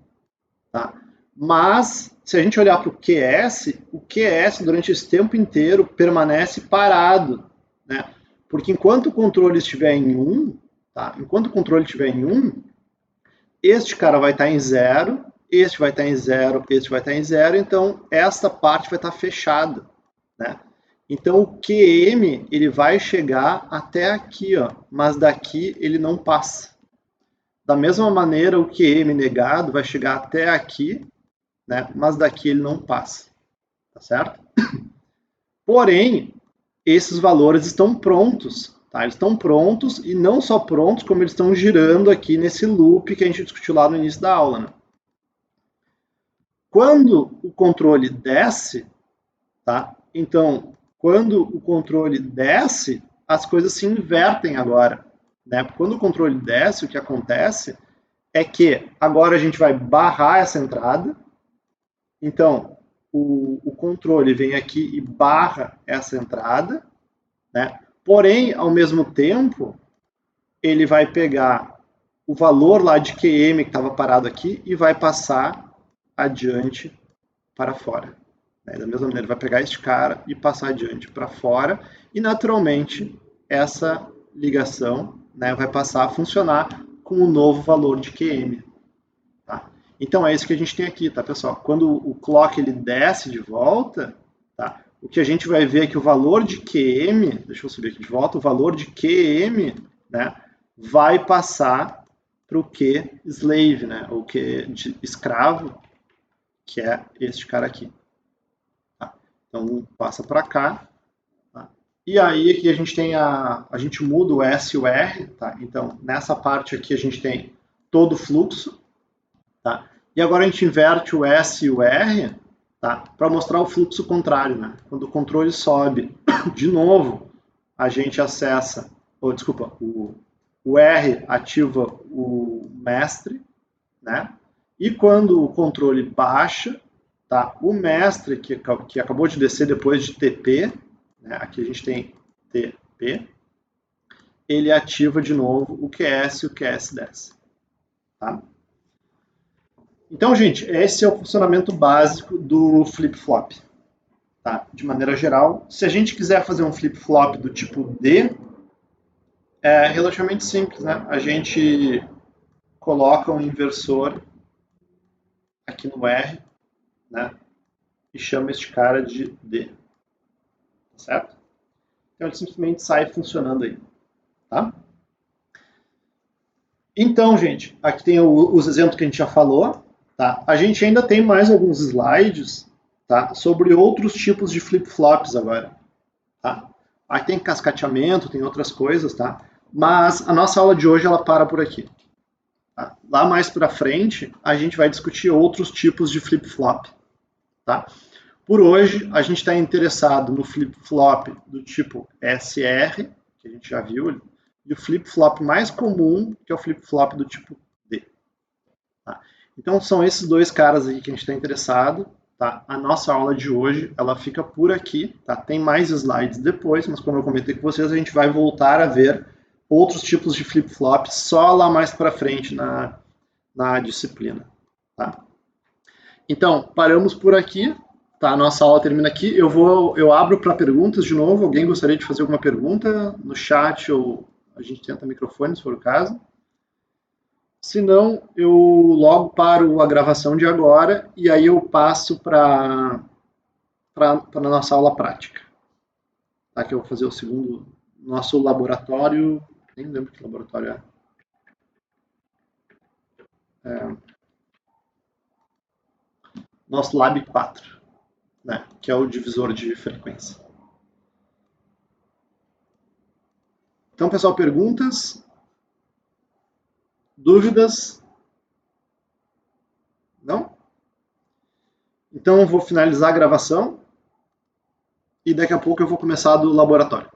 Tá? Mas, se a gente olhar para o QS durante esse tempo inteiro permanece parado. Né? Porque enquanto o controle estiver em 1, tá? Enquanto o controle estiver em 1, este cara vai estar em 0, este vai estar em 0, este vai estar em 0, então esta parte vai estar fechada. Né? Então o QM ele vai chegar até aqui, ó, mas daqui ele não passa. Da mesma maneira, o QM negado vai chegar até aqui, né, mas daqui ele não passa. Tá certo? Porém, esses valores estão prontos. Tá? Eles estão prontos e não só prontos, como eles estão girando aqui nesse loop que a gente discutiu lá no início da aula. Né? Quando o controle desce, tá? Então, quando o controle desce, as coisas se invertem agora. Né? Quando o controle desce, o que acontece é que agora a gente vai barrar essa entrada. Então, o controle vem aqui e barra essa entrada. Né? Porém, ao mesmo tempo, ele vai pegar o valor lá de QM que estava parado aqui e vai passar adiante para fora. Da mesma maneira, vai pegar este cara e passar adiante para fora e, naturalmente, essa ligação, né, vai passar a funcionar com o novo valor de QM. Tá? Então, é isso que a gente tem aqui, tá, pessoal? Quando o clock ele desce de volta, tá, o que a gente vai ver é que o valor de QM, deixa eu subir aqui de volta, o valor de QM, né, vai passar para o Q slave, né, o Q de escravo, que é este cara aqui. Então, passa para cá. Tá? E aí, aqui a gente tem a gente muda o S e o R. Tá? Então, nessa parte aqui a gente tem todo o fluxo. Tá? E agora a gente inverte o S e o R, tá? Para mostrar o fluxo contrário. Né? Quando o controle sobe de novo, a gente acessa... desculpa, o R ativa o mestre. Né? E quando o controle baixa, tá? O mestre, que acabou de descer depois de TP, né? Aqui a gente tem TP, ele ativa de novo o QS e o QS desce. Tá? Então, gente, esse é o funcionamento básico do flip-flop. Tá? De maneira geral, se a gente quiser fazer um flip-flop do tipo D, é relativamente simples. Né? A gente coloca um inversor aqui no R, né? E chama este cara de D. Tá certo? Então ele simplesmente sai funcionando aí. Tá? Então, gente, aqui tem os exemplos que a gente já falou. Tá? A gente ainda tem mais alguns slides, tá, sobre outros tipos de flip-flops agora. Tá? Aqui tem cascateamento, tem outras coisas, tá? Mas a nossa aula de hoje ela para por aqui. Tá? Lá mais para frente, a gente vai discutir outros tipos de flip-flop. Tá? Por hoje, a gente está interessado no flip-flop do tipo SR, que a gente já viu, e o flip-flop mais comum, que é o flip-flop do tipo D. Tá? Então, são esses dois caras aí que a gente está interessado. Tá? A nossa aula de hoje ela fica por aqui. Tá? Tem mais slides depois, mas como eu comentei com vocês, a gente vai voltar a ver outros tipos de flip-flop só lá mais para frente na disciplina. Tá? Então, paramos por aqui. Tá, a nossa aula termina aqui. Eu abro para perguntas de novo. Alguém gostaria de fazer alguma pergunta no chat ou a gente tenta microfone, se for o caso. Se não, eu logo paro a gravação de agora e aí eu passo para a nossa aula prática. Tá, que eu vou fazer o segundo, nosso laboratório. Nem lembro que laboratório é. Nosso Lab 4, né, que é o divisor de frequência. Então, pessoal, perguntas? Dúvidas? Não? Então, eu vou finalizar a gravação e daqui a pouco eu vou começar do laboratório.